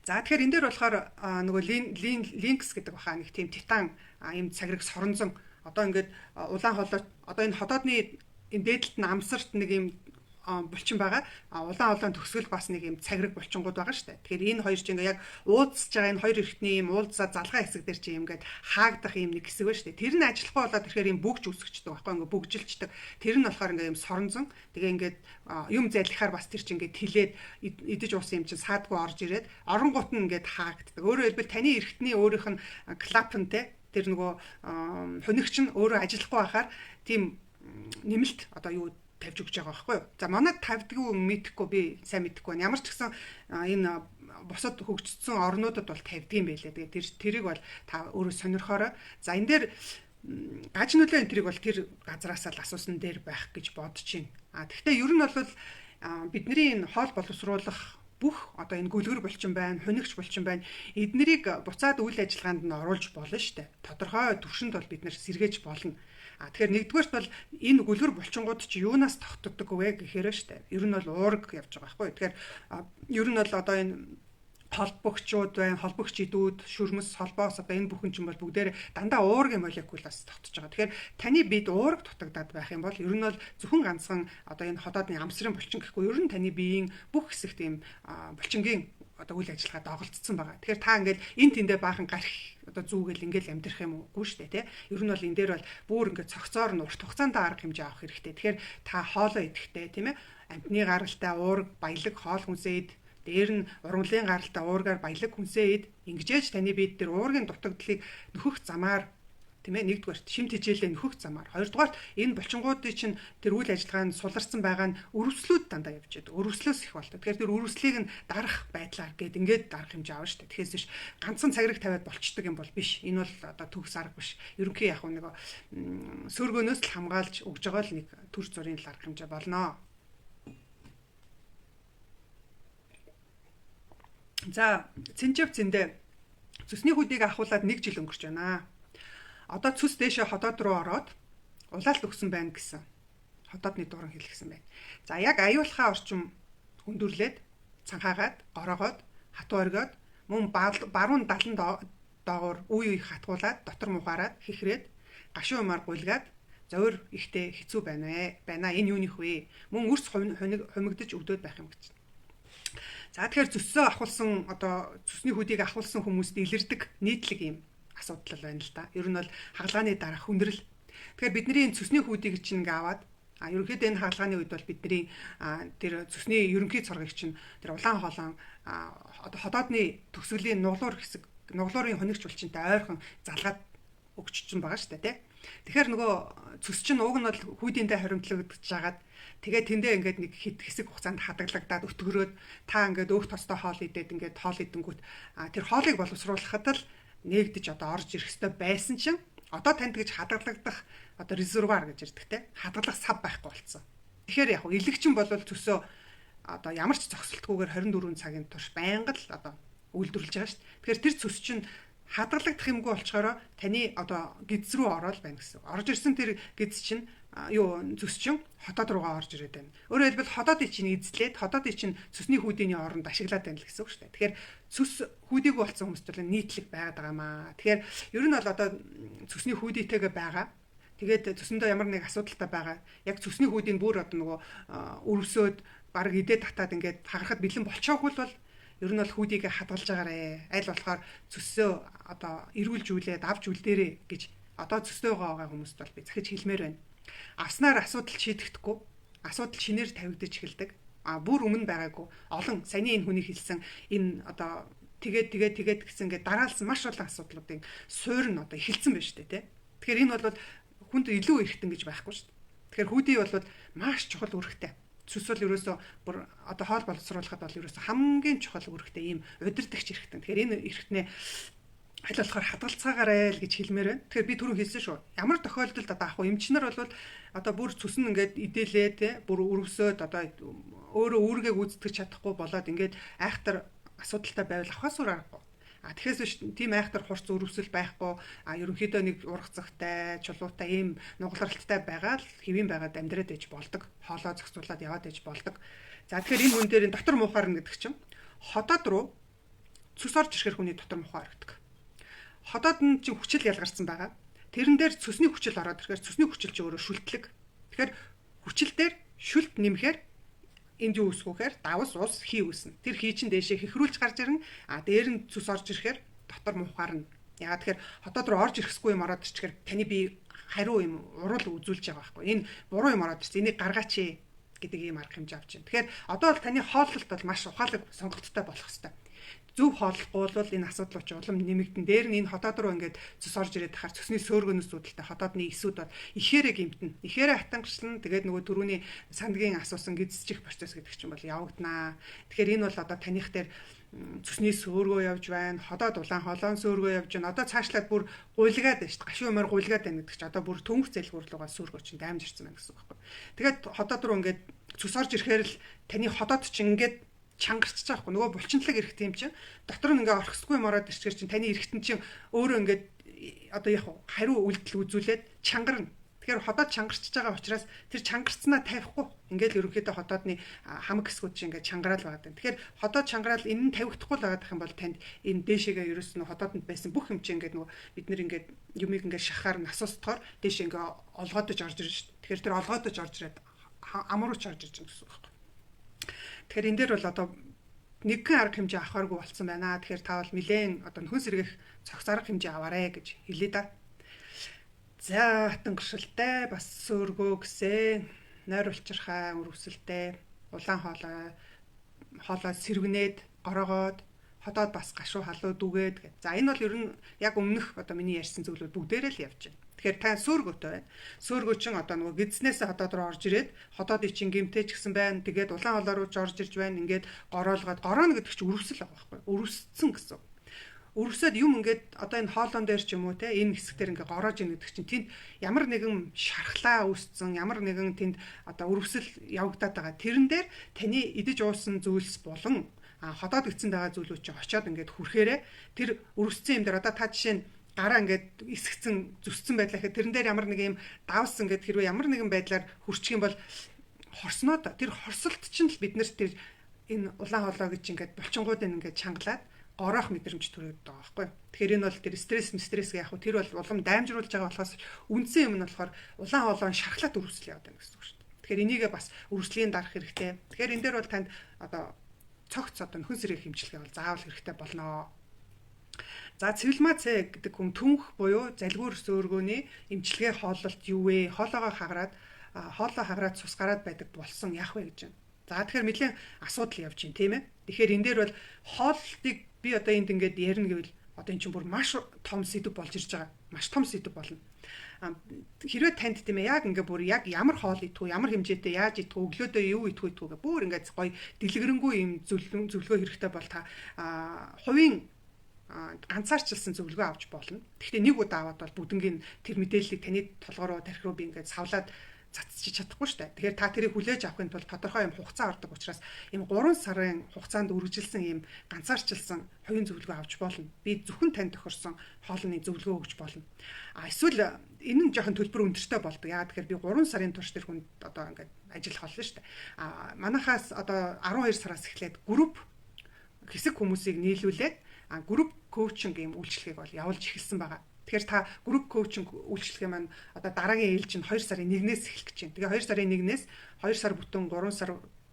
За тэгэхээр энэ дээр болохоор нөгөө линкс гэдэг баха нэг тийм титан ийм цагрыг соронзон одоо ингээд улаан хоолой одоо энэ ходоодны энэ дээдлэлт нь амсарт нэг ийм булчин байгаа. Улаан төгсгөл бас нэг юм цагрэг булчингууд байгаа шүү дээ. Тэгэхээр энэ хоёр чинь яг уудсж байгаа энэ хоёр эртний юм уулзаа залгаа хэсэг дээр чинь ингээд хаагдах юм нэг хэсэг байна шүү дээ. Тэр нь ажиллахгүй болоод тэгэхээр юм бүгж үсгчдэг байхгүй ингээд бүгжилчдэг. Тэр нь болохоор ингээд юм соронзон. Тэгээ ингээд юм зайлахаар бас тэр чинь ингээд тэлээд идэж уусан юм чинь саадгүй орж ирээд оронгууд нь ингээд хаагддаг. Өөрөөр хэлбэл таны эртний өөрийнх нь клапантэй тэр нөгөө хөнөгч нь өөрөө ажиллахгүй байхаар тийм нэмэлт одоо юу тавьж өгч байгаа байхгүй юу. За манайд тавьдгүй мэдэхгүй би сайн мэдэхгүй байна. Ямар ч гэсэн энэ бусад хөгжсөн орнуудад бол тавьдгийм байлээ. Тэгээд тэрийг бол та өөрөө сонирхоорой. За энэ дээр гаж нөлөө энэ тэрийг бол тэр газараас л асуусан дээр байх гэж бодож байна. Гэхдээ ер нь бол бидний энэ хоол боловсруулах бүх одоо энэ гүлгэр булчин байна, хөнөгч булчин байна. Эднэрийг буцаад үйл ажиллагаанд нь оруулж болно шүү дээ. Тодорхой төвшөнд бол бид нэр сэргээж болно. Тэгэхээр нэгдүгээрт бол энэ гүлгэр булчингууд чи юунаас тогтдог вэ гэхээр штэ. Ер нь бол уург явж байгаа байхгүй. Тэгэхээр ер нь бол одоо энэ холбогчуд байна, холбогч идүүд, шүрмэс, холбоос одоо энэ бүхэн чинь бол бүгдээр дандаа уургийн молекулаас тогтож байгаа. Тэгэхээр таны бид уург дутагдаад байх юм бол ер нь бол зөвхөн ганцхан одоо энэ ходоодны амсрын булчин гэхгүй ер нь таны биеийн бүх хэсэгт ийм булчингийн одоо үйл ажиллагаа доголдсон байгаа. Тэгэхээр та ингээд энэ тэндээ баахан гарах одоо зүгэл ингээд амьдрах юм уугүй шүү дээ тий. Ер нь бол энэ дээр бол бүр ингээд цогцоор нь урт хугацаанд арга хэмжээ авах хэрэгтэй. Тэгэхээр та хоолоо идэхдээ тийм ээ амтны гаралтай уург, баялаг хоол хүнсээ ид, дээр нь ургамлын гаралтай уургаар баялаг хүнсээ ид, ингэжээж таны биед дээр уургийн дутагдлыг нөхөх замаар Тийм ээ, нэгдүгээр шимт хичээлээ нөхөх замаар. Хоёрдугаар энэ булчингуудын чинь тэр үйл ажиллагаанд суларсан байгаа нь өрөвслүүд дандаа явж байдаг. Өрөвслөөс их болдог. Тэгэхээр тэр өрөвслийг нь дарах байдлаар гээд ингээд дарах хэмжээ авна шүү дээ. Тэгэхээс биш ганцхан цагираг тавиад болчдөг юм бол биш. Энэ бол одоо төгс арга биш. Ерөнхий яг нэг сөөргөнөөс л хамгаалж өгж байгаа л нэг төр зүрийн л арга хэмжээ болно. За, цэнжав цэндэ цусны хүүдийг ахуулаад 1 жил өнгөрч байна. Одоо цус дээшээ хотоод руу ороод улаалт өгсөн байна гэсэн хотоодны дуран хэлсэн байна. За яг аюулхаа орчим хүндрүүлээд цанхаагаад гороогоод хатуу оргиод мөн баруун 70 доогуур үе үе хатгуулаад дотор мухаарад хихрээд гашуун умаар гуйлгаад зовир ихтэй хэцүү байна. Энэ юуних вэ? Мөн өрс хумигдож өгдөөд байх юм гэж. За тэгэхээр цөссөө ахуулсан одоо цусны хүүдийг ахуулсан хүмүүст илэрдэг нийтлэг юм асуудал байна л да. Ер нь бол хагалгааны дараах хүндрэл. Тэгэхээр бидний цусны хүүдийг чинь ингээ аваад ерөнхийдөө энэ хагалгааны үед бол бидний тэр цусны ерөнхий цоргыг чинь тэр улаан хоолон одоо хотоодны төгсгөлийн нуглуурын хонигч булчинтай ойрхон залгаад өгчсөн байгаа шүү дээ, тий. Тэгэхээр нөгөө цус чинь уг нь бол хүүдийнтэй хоримтлагдаж жагаад тэгээ тэндээ ингээд нэг хэсэг хугацаанд хадгалагдаад өтгөрөөд та ингээд өөх тостой хоол идээд ингээд хоол идэнгүүт тэр хоолыг боловсруулахад л нэгдэж одоо орж ирэх ёстой байсан чинь одоо танд гэж хадгалагдах одоо резервуар гэж ярьдаг те хадгалах сав байхгүй болсон. Тэгэхээр яг илэгчин бол төсөө одоо ямар ч зогсолтгүйгээр 24 цагийн турш байнга л одоо үйлдвэрлэж байгаа шүү дээ. Тэгэхээр тэр цус чинь хадгалагдах юмгүй болчоороо таны одоо гидс рүү ороод байна гэсэн. Орж ирсэн тэр гидс чинь цус чинь хотоод руугаа орж ирээд байна. Өөрөөр хэлбэл хотоодын чинь эзлээд хотоодын чинь цусны хүүдийн оронд ашиглаад байна л гэсэн үг шүү дээ. Тэгэхээр цус хүүдийг болсон хүмүүст бол нийтлэг байгаад байгаа маа. Тэгэхээр ер нь бол одоо цусны хүүдийтэйгээ байгаа. Тэгээд цусндаа ямар нэг асуудалтай байгаа. Яг цусны хүүдийн бүр одоо нөгөө өрөвсөд баг идээд татаад ингээд хагарахад бэлэн болчоогүй бол ер нь бол хүүдийг хадгалж байгаарэ. Аль болохоор цөсөө одоо эрүүлжүүлээд авч үлдээрэ гэж одоо цөсөө байгаа хүмүүст бол би захиж хэлмээр байна. Авснаар асуудал шийдэгдэхгүй. Асуудал шинээр тавигдаж эхэлдэг. Бүр өмнө байгаагүй. Олон саяны энэ хүний хэлсэн энэ одоо тэгээд гэсэн ингээд дараалсан маш олон асуудлуудын суурь нь одоо эхэлсэн байна шүү дээ, тий. Тэгэхээр энэ бол хүнд илүү эргэтэн гэж байхгүй шүү дээ. Тэгэхээр хүүдий бол маш чухал үүрэгтэй. Цус бол ерөөсөө бүр одоо хоол боловсруулахад бол ерөөсөө хамгийн чухал үүрэгтэй ийм удирдахч эрхтэн. Тэгэхээр энэ эрхтнээ аль болохоор хадгалцаагаарай л гэж хэлмээр байна. Тэгэхээр би түрүү хэлсэн шүү. Ямар тохиолдолд одоо ах вэ? Эмчнэр бол одоо бүр цус нь ингээд идэлээ те бүр өрөвсөд одоо өөрөө үүргээ гүйцэтгэж чадахгүй болоод ингээд айхтар асуудалтай байвал авахаас өөр аргагүй. Тэгэхээс биш тийм айхтар хурц өрөвсөл байхгүй. Ерөнхийдөө нэг урах цагтай, чулуутай ийм нугалралттай байгаа л хэвэн байгаад амьдраад ээж болдог. Хоолоо зохицуулаад яваад ээж болдог. За тэгэхээр энэ хүн дээр дотор муухаар нь гэдэг чинь хотод руу цус орж ирэхээр хүний дотор муухай харагдаг. Хотод нь чинь хүчил ялгарсан байгаа. Тэрэн дээр цусны хүчил ороод ирэхээр цусны хүчил чинь өөрөө шүлтлэг. Тэгэхээр хүчил дээр шүлт нэмэхээр энд юу үсгүүхээр давс ус хий үснэ. Тэр хий чин дээшээ хихрүүлж гарч ирнэ. Дээр нь цус орж ирэхээр дотор муухаар нь. Ягаад тэгэхээр хотод руу орж ирэхгүй юм ороод ирчихээр таны бие хариу юм урал үзүүлж байгаа байхгүй. Энэ буруу юм ороод ирсэн. Энийг гаргаач гэдэг ийм арга хэмжээ авч байна. Тэгэхээр одоо бол таны хооллолт бол маш ухаалаг сонголттой болох хэрэгтэй. Зөв хооллохгүй бол энэ асуудлууд ч улам нэмэгдэн. Дээр нь энэ хотод руу ингээд цус орж ирээд тахаар цусны сөөргөнөөс үүдэлтэй хотоодны эсүүд бол ихээрээ гимтэн. Ихээрээ хатангачлан тэгээд нөгөө түрүүний сандгийн асуусан гизчих процесс гэдэг чинь бол явагдана. Тэгэхээр энэ бол одоо таних дээр цусны сөөргөө явж байна. Хотоод улаан холоон сөөргөө явж байна. Одоо цаашлаад бүр гуйлгаад байна шүү дээ. Гашуун умаар гуйлгаад байна гэдэг чинь одоо бүр төнгөх зэлгүүрлүүгээ сөөргөө чинь даймж ирсэн байна гэсэн үг байхгүй. Тэгээд хотоод руу ингээд цус орж ирэхээр л таны хотоод чинь ингээд чангарч байгаа хгүй нөгөө булчинтлаг эрхт юм чинь дотор нь ингээ орхисгүй юм ороод ирчихэр чинь таны эрхтэн чинь өөрөө ингээ одоо яг хариу үйлдэл үзүүлээд чангарна. Тэгэхээр хотоод чангарч байгаа учраас тэр чангарцнаа тавихгүй ингээл ерөнхийдөө хотоодны хамаг хэсгүүд чинь ингээ чангараал байгаа. Тэгэхээр хотоод чангараал энэ нь тавигдахгүй л байгаа юм бол танд энэ дээшээгээ ерөөс нь хотоодод байсан бүх юм чинь ингээ нөгөө бид нэр ингээ юмыг ингээ шахаар насустахаар дээш ингээ олгоодож орж ирж шүү дээ. Тэгэхээр тэр олгоодож орж ирээд амрууч орж ирж байгаа гэсэн үг байна. Тэгэхээр энэ дээр бол одоо нэгэн арга хэмжээ авахааргүй болсон байна. Тэгэхээр та бол нэлээд одоо нөхөн сэргийх цогц арга хэмжээ аваарэ гэж хэлээ да. За хатан гэршилтэй бас сөөргөө гэсэн нойр улчирхай өрөвсөлтэй улаан хоолой сэрвнээд гороогоод Ходоод бас гашуу халуу дүгээд гэх. За энэ бол ер нь яг өмнөх одоо миний ярьсан зүйлүүд бүгдээрээ л явж байна. Тэгэхээр та сөөргөтэй байна. Сөөргөө чин одоо нөгөө гидснээс ходоод руу орж ирээд ходоодын чин гимтэй ч гэсэн байна. Тэгээд улаан хоолой руу ч орж ирж байна. Ингээд гороолгоод гороно гэдэг чинь өрөвсөл байгаа байхгүй. Өрөвсцэн гэсэн. Өрөвсөд юм ингээд одоо энэ хоолон дээр ч юм уу те энэ хэсгээр ингээд гороож ийн гэдэг чинь тэнд ямар нэгэн шархлаа үүсцэн ямар нэгэн тэнд одоо өрөвсөл явагдаад байгаа. Тэрэн дээр таны идэж уусан зүйлс болон ходоод гисэнд байгаа зүйлүүд чинь очиод ингээд хүрхээрээ тэр өрөвсцэн юм дээр одоо та жишээ нь гараа ингээд эсгцэн зүсцэн байлаа гэхэд тэрэн дээр ямар нэг юм давс ингээд хэрвээ ямар нэгэн байдлаар хүрчих юм бол хорсноо тэр хорсолт чинь л бид нарт тэр энэ улаан хоолой гэж ингээд булчингуудын ингээд чангалаад гороох мэдрэмж төрөйд байгаа байхгүй. Тэгэхээр энэ бол тэр стресс яг хөө тэр бол улам даймжруулж байгаа болохоос үндсэн юм нь болохоор улаан хоолойн шархлаад өрөвсөл яваад байна гэсэн үг шүү дээ. Тэгэхээр энийгээ бас өрөвслийн дарах хэрэгтэй. Тэгэхээр энэ дээр бол танд одоо цогц одоо нөхөн сэрэг хэмжлэгээ бол заавал хэрэгтэй болноо. За цивилизац гэдэг хүн түнх буюу залгуур сөөргөөний эмчилгээ хооллолт юу вэ? Хоолоогоо хагараад цус гараад байдаг болсон яах вэ гэж байна. За тэгэхээр нэлээд асуудал явж байна тийм ээ. Тэгэхээр энэ дээр бол хооллолтыг би одоо энд ингээд ярина гэвэл одоо эн чинь бүр маш том сэдв болж ирж байгаа. Маш том сэдв болно. Хэрвээ танд тийм ээ яг ингээд бүр яг ямар хоол идэх үү, ямар хэмжээтэй яаж идэх үү, өглөөдөө юу идэх үү гэх бүр ингээд гоё дэлгэрэнгүй юм зөвлөгөө хэрэгтэй бол та хувийн ганцаарчилсан зөвлөгөө авч болно. Гэхдээ нэг удаа аваад бол бүгднгийн тэр мэдээллийг таны толгой руу тарих руу би ингээд савлаад цацчих чадахгүй шүү дээ. Тэгэхээр та тэрийг хүлээж авахын тулд тодорхой юм хугацаа ордог учраас ийм 3 сарын хугацаанд үргэлжилсэн ийм ганцаарчилсан хувийн зөвлөгөө авч болно. Би зөвхөн танд тохирсон хоолны зөвлөгөө өгч болно. Эсвэл энэ нь жоохон төлбөр өндөртэй болдог. Яагаад тэгэхээр би 3 сарын турш тэр хүнд одоо ингээд ажиллах болно шүү дээ. Манайхаас одоо 12 сараас эхлээд групп хэсэг хүмүүсийг нийлүүлээд групп коучинг ийм үйлчлэгийг бол явуулж эхэлсэн байгаа. Тэгэхээр та групп коучинг үйлчлэгээ маань одоо дараагийн ээлж нь 2 сарын 1-ээс эхлэх гэж байна. Тэгээ 2 сарын 1-ээс 2 сар бүтэн 3 сар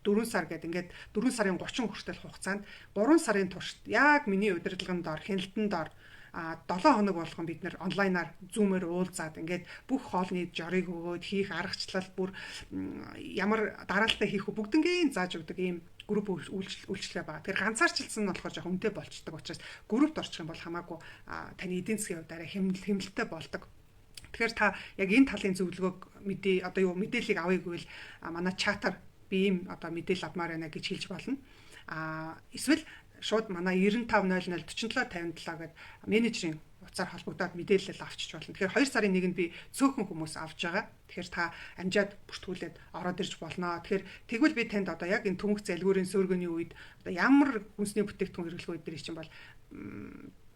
4 сар гэдэг ингээд 4 сарын 30 хүртэл хугацаанд 3 сарын туршид яг миний удирдлагын дор хяналтан дор 7 хоног болгон бид нэр онлайнаар зүүмээр уулзаад ингээд бүх хоолны жорыг өгөөд хийх аргачлал бүр ямар дараалтаа хийх үү бүгднгийн зааж өгдөг ийм групп үйлчлэгээ байгаа. Тэгэхээр ганцаарчилсан нь болохоор жоохон үнэтэй болчдөг учраас группт орчих юм бол хамаагүй таны эдийн засгийн хувьд арай хэмнэлттэй болдог. Тэгэхээр та яг энэ талын зөвлөгөөг мэдээллийг авъя гэвэл манай чатаар би ийм одоо мэдээлэл авмаар байна гэж хэлж болно. Эсвэл шууд манай 9500 4757 гэдэг менежерийн утсаар холбогдоод мэдээлэл авчиж болно. Тэгэхээр 2 сарын 1-нд би цөөхөн хүмүүс авч байгаа. Тэгэхээр та амжаад бүртгүүлээд ороод ирж болно. Тэгэхээр тэгвэл би танд одоо яг энэ түнх залгуурын сөөргөний үед одоо ямар хүнсний бүтээгдэхүүн хэрэглэх үедэр чинь бол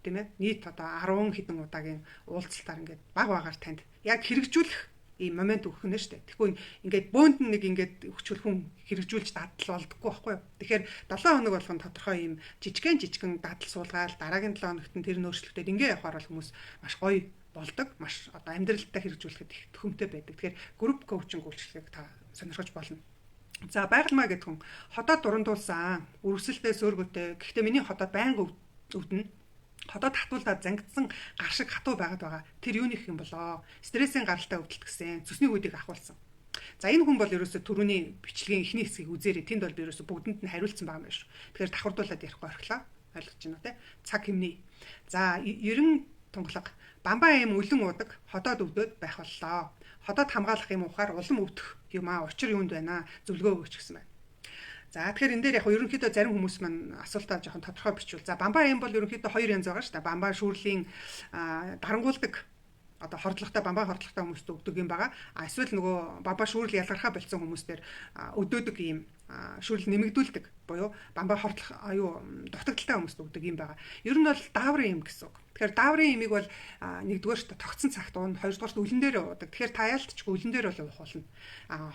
тийм ээ нийт одоо 10 хэдэн удаагийн уулзалтаар ингээд баг багаар танд яг хэрэгжүүлэх ийм момент өгөх нь шүү дээ. Тэгэхгүй ингээд бөөнд нэг ингээд өгчүүл хүн хэрэгжүүлж дадал болдоггүй байхгүй юу. Тэгэхээр 7 хоног болгон тодорхой ийм жижигэн дадал суулгаад дараагийн 7 хоногт нь тэр нөөцлөлтөд ингээ явахаар бол хүмүүс маш гоё болдог. Маш одоо амьдралдаа хэрэгжүүлэхэд их төхөмтэй байдаг. Тэгэхээр групп коучинг үйлчлэгийг та сонирхож болно. За байгалмаа гэдэг хүн ходоод дурандуулсан, өрөвсөлтэй сөөргөтэй. Гэхдээ миний ходоод байнга өвдөнө. Ходоод хатуулдаад зангидсан гар шиг хатуу байгаа. Тэр юуны их юм болоо? Стрессийн гаралтай өвдөлт гэсэн цөсний хүүдийг ахуулсан. За энэ хүн бол ерөөсө түрүүний бичлэгийн эхний хэсгийг үзээрэй. Тэнд бол би ерөөсө бүгдэнд нь хариулсан байгаа юм байна шүү. Тэгэхээр давхардуулаад ярихгүй орхлоо. Ойлгож байна уу те? Цаг хэмнээ. За 90 тунгалаг бамбаа юм өлөн удаг ходоод өвдөд байх боллоо. Ходоод хамгаалах юм ухаар улам өвдөх юм аа. Учир юунд байна? Зөвлөгөө өгч гисэн байна. За тэгэхээр энэ дээр яг ерөнхийдөө зарим хүмүүс маань асуултаа жоохон тодорхой бичвэл за бамбаа юм бол ерөнхийдөө 2 янз байгаа шүү дээ. Бамбаа шүүрлийн дарангуулдаг одоо хордлоготой бамбаа хордлоготой хүмүүст өгдөг юм байгаа. Эсвэл нөгөө бамбаа шүүрэл ялгархаа болцсон хүмүүстээр өдөөдөг ийм шүүрэл нэмэгдүүлдэг буюу бамбаа хордлох дутагдaltaй хүмүүст өгдөг юм байгаа. Ер нь бол дааврын юм гэсэн үг. Тэгэхээр дааврын имийг бол нэгдүгээр тогтсон цагт уун, хоёрдугаар үлэн дээр уудаг. Тэгэхээр та яалтчгүй үлэн дээр бол уух болно.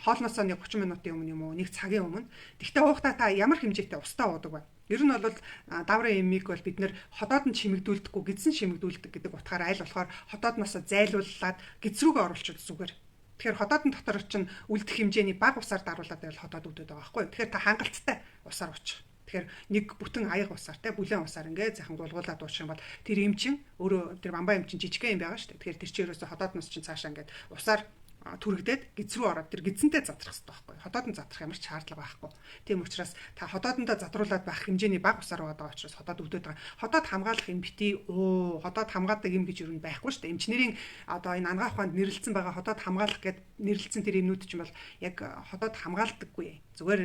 Хоолноосоо нэг 30 минутын өмнө юм уу, нэг цагийн өмнө. Тэгвэл уухтаа та ямар хэмжээтэй устаа уудаг вэ? Ер нь бол дааврын имийг бол бид нэр ходоод нь чимэгдүүлдэггүй, гидсэн чимэгдүүлдэг гэдэг утгаараа аль болохоор ходоодноосоо зайлууллаад гидс рүүгээ оруулчихвал зүгээр. Тэгэхээр ходоодын дотор чинь үлдэх хэмжээний бага усаар даруулаад байвал ходоод өвдөд байгаа байхгүй. Тэгэхээр та хангалттай усаар уучих. Тэгэхээр нэг бүтэн аяга усаар те бүлээн усаар ингээ захан гулгуулад уучих юм бол тэр им чин өөрөө тэр бамбаа им чин жижигхэн юм байгаа шүү дээ. Тэгэхээр тэр чинь ерөөсө ходоодноос чинь цаашаа ингээ усаар түрэгдээд гиз рүү ороод тэр гизэнтэй задрах хэрэгтэй байхгүй. Ходоодон задрах ямар ч шаардлага байхгүй. Тийм учраас та ходоодондоо задруулаад байх хэмжээний бага усаар байгаа учраас ходоод өвдөд байгаа. Ходоод хамгаалах юм бити ходоод хамгаадаг юм гэж юу байхгүй шүү дээ. Эмчнэрийн одоо энэ ангаа ухаанд нэрлэлсэн байгаа ходоод хамгаалах гэд нэрлэлсэн тэр юмнууд ч юм бол яг ходоод хамгаалдаггүй. Зүгээр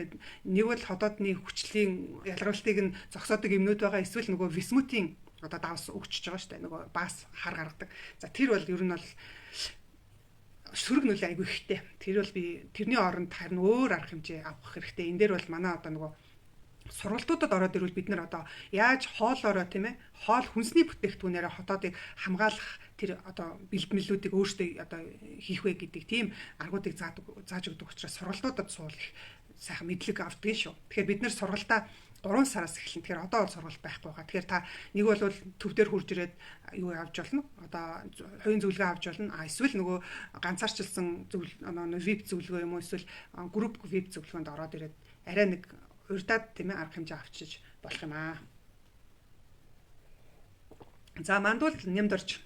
нэг бол ходоодны хүчлийн ялгарлтыг нь зогсоодог юмнууд байгаа. Эсвэл нөгөө висмутийн одоо давс өгчөж байгаа шүү дээ. Нөгөө бас хар гаргадаг. За тэр бол ер нь бол сөрөг нөлөө айгүй ихтэй. Тэр бол би тэрний оронд харин өөр арга хэмжээ авах хэрэгтэй. Энэ дээр бол манай одоо нөгөө сургалтуудад ороод ирвэл бид нар одоо яаж хоолоороо тийм ээ хоол хүнсний бүтээгдэхүүнээр хотоодыг хамгаалах тэр одоо бэлтгэлүүдийг өөрсдөө одоо хийх вэ гэдэг тийм аргуудыг зааж өгдөг учраас сургалтуудад суул их сайхан мэдлэг авдаг шүү. Тэгэхээр бид нар сургалтаа 3 сараас эхэлнэ. Тэгэхээр одоо бол сургалт байхгүй байгаа. Тэгэхээр та нэг бол төв дээр хурж ирээд юу авч болно? Одоо хувийн зөвлөгөө авч болно. Эсвэл нөгөө ганцаарчилсан VIP зөвлөгөө юм уу? Эсвэл групп VIP зөвлөгөөнд ороод ирээд арай нэг урдаад тийм ээ арга хэмжээ авчиж болох юм аа. За мандуул нямдорж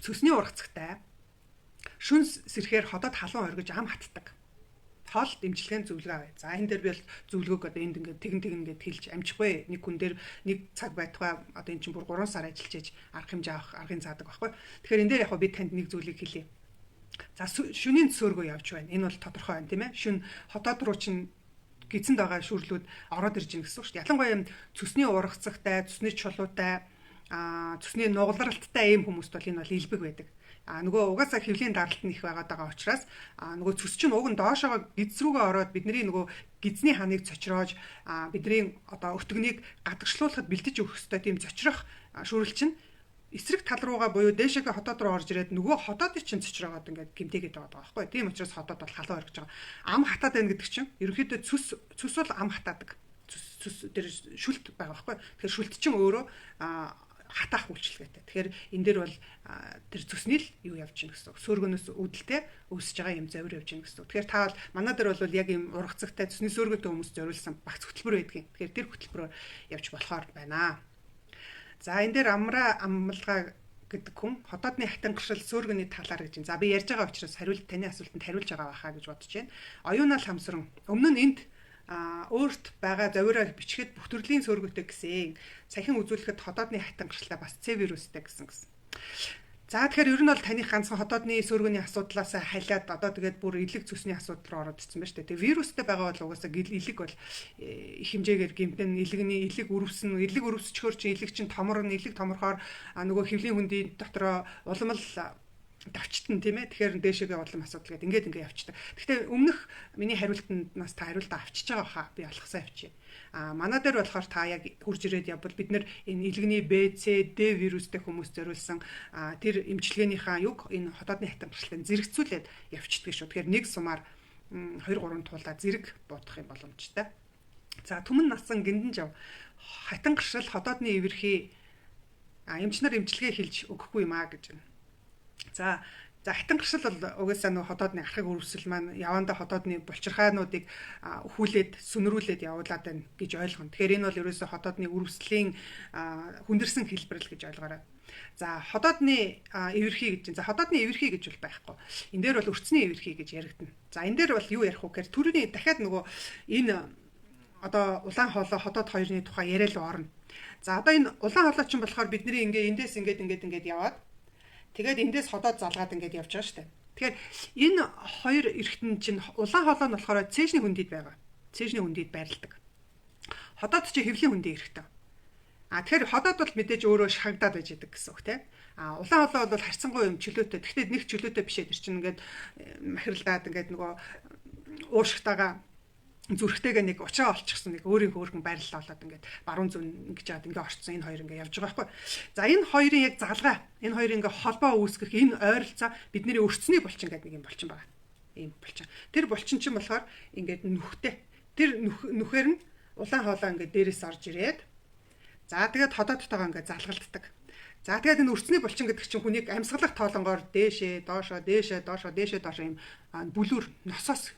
цөсний ургацтай шүнс сэрхээр ходоод халуун оргиж ам хатдаг. Хоол дэмжлэгийн зөвлөгөө авъя. За энэ дээр би бол зөвлөгөөг одоо энд ингээд тэгэн ингээд хэлж амжихгүй. Нэг хүн дээр нэг цаг байтугай одоо эн чинь бүр 3 сар ажиллаж ээж арга хэмжээ авах аргын заадаг байхгүй. Тэгэхээр энэ дээр яг би танд нэг зүйлийг хэлье. За шөнийн цөөргөө явж байна. Энэ бол тодорхой байна тийм ээ. Шүн хотоод руу чинь гизэнд байгаа шүрлүүд ороод ирж гин гэсэн үг шүү дээ. Ялангуяа цөсний ургацагтай, цөсний чулуутай, цөсний нугалралттай ийм хүмүүст бол энэ бол илбэг байдаг. Нөгөө угаасаа хөвлийн даралт нь их байгаад байгаа учраас нөгөө цөс чинь уг нь доошоо гиз рүүгээ ороод бидний нөгөө гизний ханыг цочроож бидний одоо өтгөнийг гадагшлуулахад бэлдэж өгөх ёстой тийм цочрох шүүрэл чинь эсрэг тал руугаа буюу дээшээгээ хотоод руу орж ирээд нөгөө хотоодыг чинь цочроогоод ингээд гимтээгээд байгаа байхгүй. Тийм учраас хотоод бол халуун оргиж байгаа. Ам хатаад байна гэдэг чинь ерөнхийдөө цөс бол ам хатаадаг. Цөс дээр шүлт байгаа байхгүй. Тэгэхээр шүлт чинь өөрөө хатаах үйлчлэгээтэй. Тэгэхээр энэ дээр бол тэр цөсний л юу явж гин гэсэн. Сөөргөнөөс үүдэлтэй өсөж байгаа юм завир явж гин гэсэн. Тэгэхээр та бол манай дээр бол яг юм ургацагтай цөсний сөөргөтэй хүмүүс зориулсан багц хөтөлбөр байдгийг. Тэгэхээр тэр хөтөлбөрөөр явж болохоор байна. За энэ дээр амлага гэдэг хүн хотоодны хатангаршил сөөргөний талаар гэж байна. За би ярьж байгаа учраас таны асуултанд хариулж байгаа байхаа гэж бодож байна. Оюунал хамсран өмнө нь энд өөрт байгаа завираа бичгэд бүх төрлийн сөөргөтэй гэсэн. Сахин үзүүлэхэд хотоодны хатангаршилтай бас С вирустэй гэсэн. За тэгэхээр ер нь бол таних ганцхан хотоодны сөөргөний асуудлаас халиад одоо тэгээд бүр элэг цөсний асуудал руу ороод ирсэн байна шүү дээ. Тэгээ вирустэй байгаа бол угаасаа элэг бол их хэмжээгээр гэмтэн элэг өрөвсчхөр чинь элэг чинь элэг томорхоор нөгөө хэвлийн хүндийн дотроо уламл давчтан тийм ээ. Тэгэхээр дээшээгээ улам асуудал гэдэг ингээд явчихдаг. Гэхдээ өмнөх миний хариултанд та хариултаа авчиж байгаа хаа би алхасаа авчи. Манай дээр болохоор та яг хурж ирээд явбал бид нэр энэ илгэний Б, С, Д вирустэй хүмүүс зориулсан тэр эмчилгээнийхаа юг энэ хотоодны хатангаршлыг зэрэгцүүлээд явчихдаг шүү. Тэгэхээр нэг сумаар 2 3 туулаа зэрэг буудах юм боломжтой. За түмэн насан гиндэн жав хатангаршил хотоодны эвэрхий эмч нар эмчилгээ хэлж өгөхгүй юм аа гэж байна. За хатангаршил бол угаасаа нөгөө хотоодны архаг өрөвсөл маань явандаа хотоодны булчирхаануудыг өхүүлээд сүнрүүлээд явуулаад байна гэж ойлгоно. Тэгэхээр энэ бол ерөөсөө хотоодны өрөвслийн хүндэрсэн хэлбэрл гэж ойлгоорой. За хотоодны эвэрхий гэж. За хотоодны эвэрхий гэж бол байхгүй. Энэ дээр бол өрцний эвэрхий гэж яригдана. За энэ дээр бол юу ярих вэ гэхээр түрүүний дахиад нөгөө энэ одоо улаан хоолой хотоод хоёрын тухай яриа л орно. За одоо энэ улаан хоолой чинь болохоор бидний эндээс ингээд яваад тэгээд эндээс ходоод залгаад ингээд явж байгаа шүү дээ. Тэгэхээр энэ хоёр эргэтэн чинь улаан хоолой нь болохоор цээжний хүндийд байгаа. Цээжний хүндийд байрладаг. Ходоод чи хэвлийн хүндий эргэтэн. Тэгэхээр ходоод бол мэдээж өөрөө шахагдаад байж идэг гэсэн үг тийм. Улаан хоолой бол харьцангуй юм чөлөөтэй. Гэхдээ нэг чөлөөтэй биш ээ. Тэр чинь ингээд махирлаад ингээд нөгөө ууршигтайгаа зүрхтэйгээ нэг учраа олчихсан нэг өөрийн хөөрхөн байрлал болоод ингээд баруун зүүн ингэж яад ингээд орцсон энэ хоёр ингээд явж байгаа байхгүй. За энэ хоёрын яг залгаа энэ хоёрын ингээд холбоо үүсгэх энэ ойролцоо бидний өрцөний булчин гэдэг нэг юм булчин байна. Ийм булчин. Тэр булчин чинь болохоор ингээд нүхтэй. Тэр нүхээр нь улаан хоолой ингээд дээрээс орж ирээд за тэгээд ходоодтойгоо ингээд залгалддаг. За тэгээд энэ өрцөний булчин гэдэг чинь хүнийг амьсгалах тоолонгоор дээшээ доошоо ийм бүлүүр носоос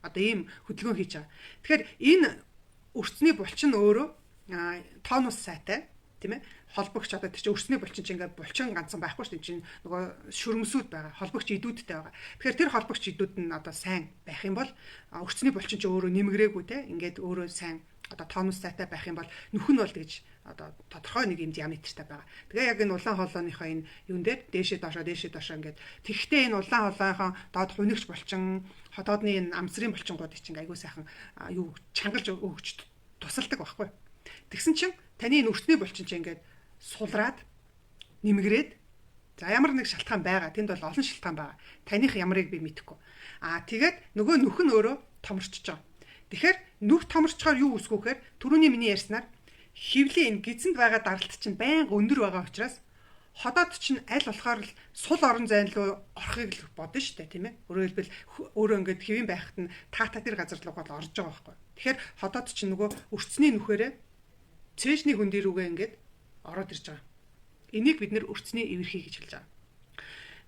одоо ийм хөдөлгөөн хийж байгаа. Тэгэхээр энэ өрцөний булчин өөрөө тонус сайтай тийм ээ холбогч одоо тэр чинь өрсний булчин чинь ингээд булчин ганцхан байхгүй шүү дээ. Чинь нөгөө шүрмсүүд байгаа. Холбогч идүүдтэй байгаа. Тэгэхээр тэр холбогч идүүд нь одоо сайн байх юм бол өрсний булчин чинь өөрөө нэмгэрээгүй те. Ингээд өөрөө сайн одоо тонус сайтай байх юм бол нүх нь бол тэгж одоо тодорхой нэг юм диаметртай байгаа. Тэгээ яг энэ улаан хоолойныхоо энэ юун дээр дээшээ доошоо ингээд тэгхтээ энэ улаан хоолойнхоо доод хунигч булчин хотоодны энэ амсрын булчингууд чинь айгүй сайхан юу чангалж өгч тусалдаг байхгүй. Тэгсэн чинь таны энэ өртний булчин чинь ингээд сулраад нэмгрээд за ямар нэг шалтгаан байгаа. Тэнд бол олон шалтгаан байгаа. Таних ямарыг би мэдэхгүй. Тэгээд нөгөө нүх нь өөрөө томорчж байгаа. Тэгэхээр нүх томорчхоор юу үсгүүхээр түрүүний миний ярьснаар хөвлийн энэ гидсэнд байгаа даралт чинь байнга өндөр байгаа учраас ходоод чинь аль болохоор л сул орон зайн руу орохыг л бодно шүү дээ, тийм ээ. Өөрөөр хэлбэл өөрөө ингээд хэвэн байхад нь таата тэр газар руу гол орж байгаа байхгүй. Тэгэхээр ходоод чинь нөгөө өрцний нүхээрээ цээжний хүн дээр үгээ ингээд ороод ирж байгаа. Энийг бид нэр өрцний эвэрхий гэж хэлж байгаа.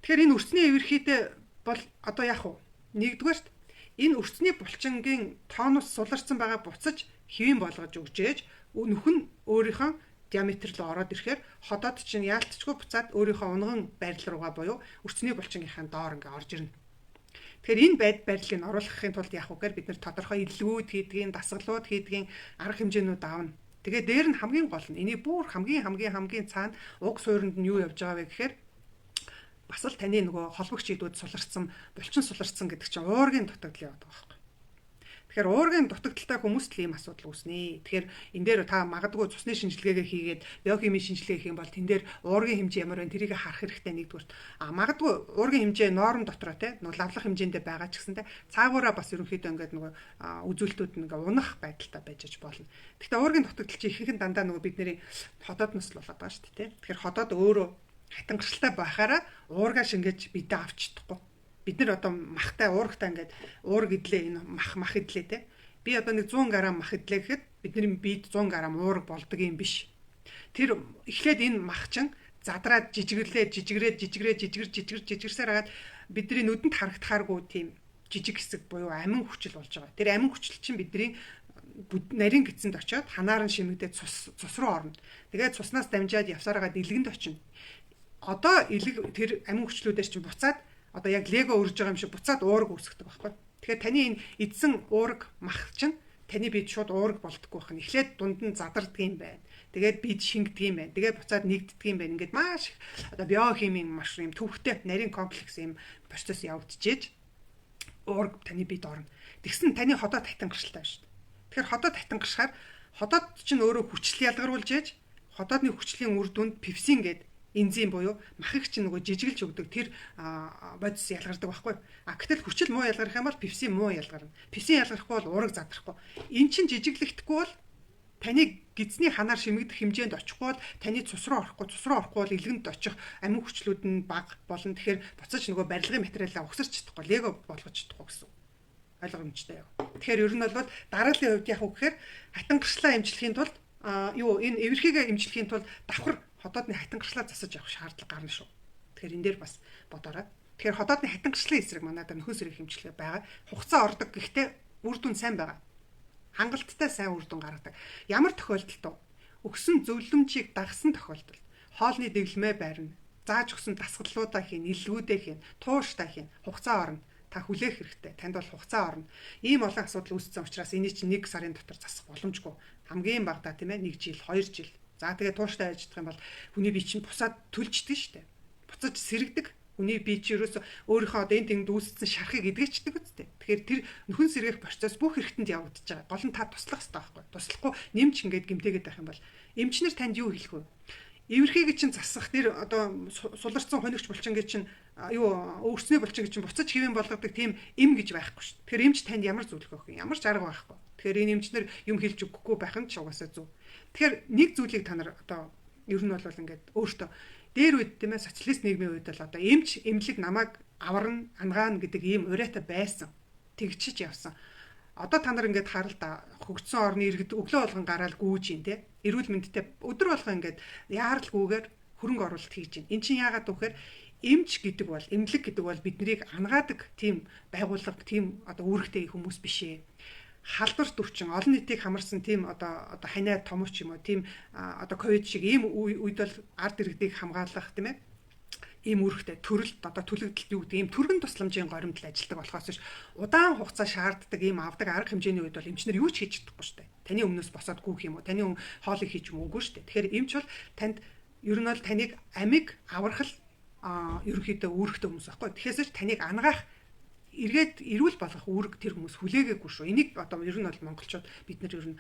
Тэгэхээр энэ өрцний эвэрхийдээ бол одоо яах вэ? Нэгдүгээрт энэ өрцний булчингийн тонус суларсан байгаа буцаж хэвэн болгож өгчээж нүх нь өөрийнхөө диаметр руу ороод ирэхээр ходоод чинь яалтчгүй буцаад өөрийнхөө унган байрлал руугаа буюу өрцний булчингийнхаа доор ингээ орж ирнэ. Тэгэхээр энэ байрлалыг оруулахын тулд яах вэ гэхээр бид нэр тодорхой илгүүд хийдгийн, дасгалууд хийдгийн арга хэмжээнүүд аавна. Тэгээ дээр нь хамгийн гол нь энийг бүр хамгийн цаана уг суурьнд нь юу явж байгаа вэ гэхээр бас л таны нөгөө холбогч идүүд суларсан, булчин суларсан гэдэг чинь уургийн дутагдал яваад байгаа байхгүй. Тэгэхээр уургийн дутагдaltaй хүмүүст л ийм асуудал үүснэ. Тэгэхээр энэ дээр та магадгүй цусны шинжилгээгээ хийгээд биохимийн шинжилгээ хийх юм бол тэн дээр уургийн хэмжээ ямар вэ тэрийг харах хэрэгтэй нэгдүгээр. Магадгүй уургийн хэмжээ норм дотроо те лавлах хэмжээндээ байгаа ч гэсэндээ цаагаараа бас ерөнхийдөө ингээд нөгөө үзүүлэлтүүд нь ингээ унах байдалтай байж болно. Гэхдээ уургийн дутагдал чи ихэнх нь дандаа нөгөө бидний ходоодноос л болоод байгаа шүү дээ те. Тэгэхээр ходоод өөрөө хатангаршилтай байхаараа уургаа шингээж бидээ авч чадахгүй. Бид нар одоо махтай уургатай ингээд уург идлээ энэ мах идлээ те. Би одоо нэг 100 г мах идлээ гэхэд бидний бид 100 г уург болдог юм биш. Тэр эхлээд энэ мах чинь задраад жижигрсээр хагаад бидний нүдэнд харагдахааргүй тийм жижиг хэсэг буюу амин хүчил болж байгаа. Тэр амин хүчил чинь бидний нарийн гидсэнд очиод ханаар нь шимэгдээд цус руу орно. Тэгээд цуснаас дамжаад явсараагаа дэлгэнд очино. Одоо тэр амин хүчлүүдээр чинь буцаад одоо яг лего өрж байгаа юм шиг буцаад уург үүсгдэг байхгүй. Тэгэхээр таны энэ эдсэн уург мах чинь таны бид шууд уург болдоггүй байх нь. Эхлээд дунд нь задардаг юм байна. Тэгээд бид шингэдэг юм байна. Тэгээд буцаад нэгддэг юм байна. Ингээд маш их одоо биохимийн маш юм төвхтэй нарийн комплекс юм процесс явагдчихэж уург таны бид орно. Тэгсэн таны ходоод татангаршилтай байна шүү дээ. Тэгэхээр ходоод татангаршахаар ходоод чинь өөрөө хүчил ялгаруулж яж ходоодны хүчлийн үр дүнд пепсин гэдэг энзим буюу махыг чинь нөгөө жижиглж өгдөг тэр бодис ялгардаг байхгүй. Гэтэл хүчил муу ялгарх юм бол пепсин муу ялгарна. Пепсин ялгархгүй бол уураг задрахгүй. Эн чинь жижиглэхдэггүй бол таны гидсний ханаар шимэгдэх хэмжээнд очихгүй бол таны цус руу орохгүй бол илгэнд очих амин хүчлүүд нь бага болно. Тэгэхээр буцаж нөгөө барилгын материалаа угсарч чадахгүй, лего болгож чадахгүй гэсэн ойлгомжтой юу. Тэгэхээр ер нь бол дараагийн хувьд яг уу гэхээр хатангарчлаа эмчлэхийн тулд энэ эвэрхийгээ эмчлэхийн тулд давхар ходоодны хатангарчлаа засаж явах шаардлага гарна шүү. Тэгэхээр энэ дээр бас бодоорой. Тэгэхээр ходоодны хатангарчлалын эсрэг манайд нөхөс зэрэг хэмжлэг байгаа. Хугацаа ордог гэхдээ үр дүн сайн байгаа. Хангалттай сайн үр дүн гаргадаг. Ямар тохиолдолд өгсөн зөвлөмжийг дагсан тохиолдолд хоолны дэглэмээ байрна. Зааж өгсөн дасгаллуудаа хийн, илгүүдээ хийн, тууштай хийн, хугацаа орно. Та хүлээх хэрэгтэй. Танд бол хугацаа орно. Ийм олон асуудал үүссэн учраас энийг чинь 1 сарын дотор засах боломжгүй. Хамгийн багадаа тийм ээ 1 жил, 2 жил. За тэгээ тууштай ажиллах юм бол хүний бие чинь бусаад төлждөг шүү дээ. Буцаж сэрэгдэг. Хүний бие чинь ерөөсө өөрийнхөө одоо энэ тэнд үүссэн шархыг эдгэждэг үстэй. Тэгэхээр тэр нөхөн сэргээх процесс бүх хэрэгтэнд явагдаж байгаа. Гол нь та туслах хэрэгтэй байхгүй. Туслахгүй нэмч ингээд гэмтээгээд байх юм бол эмчнэр танд юу хэлэх вэ? Эвэрхийг чинь засах тэр одоо суларсан хонигч булчингийн чинь өрсний булчингийн чинь буцаж хэвэн болгодог тийм эм гэж байхгүй шүү. Тэгэхээр эмч танд ямар зөвлөх өгөх юм? Ямар ч арга байхгүй. Тэгэхээр энэ эмчнэр юм хэлж өгөхгүй байх нь ч угаасаа зөв. Тэгэхээр нэг зүйлийг та нар одоо ер нь бол ингээд өөртөө дээр үед тийм ээ социалист нийгмийн үед л одоо эмч эмнэлэг намайг аварна, ангаана гэдэг ийм урайтай байсан. Тэгчиж явсан. Одоо та нар ингээд харал да хөгжсөн орны иргэд өглөө болгон гараал гүүж ин тий. Эрүүл мэндтэй өдөр болгон ингээд яаралгүйгээр хөрөнгө оруулалт хийж байна. Эн чинь яагаад вэхээр эмч гэдэг бол эмнэлэг гэдэг бол биднийг ангаадаг тийм байгууллага, тийм одоо үүрэгтэй хүмүүс биш ээ. халдвар төвчин олон нийтийг хамарсан тийм одоо ханиа томч юм уу тийм одоо ковид шиг ийм үед бол ард иргэдийг хамгаалах тийм ээ ийм үүрэгтэй төрөлт одоо төлөгдөлт юу гэдэг ийм төргөн тусламжийн горимдол ажилладаг болохоос биш удаан хугацаа шаарддаг ийм авдаг арга хэмжээний үед бол эмчнэр юу ч хийж чадахгүй шүү дээ. Таны өмнөөс босоод гүүх юм уу? Таны хоолыг хийж юм уугүй шүү дээ. Тэгэхээр эмч бол танд ер нь бол таныг амиг аврахал ерөнхийдөө үүрэгтэй хүмүүс байхгүй. Тэгэхээс таныг ангаах эргээд эрүүл болгох үүрэг тэр хүмүүс хүлээгээгүй шүү. Энийг одоо ер нь бол монголчууд бид нар ер нь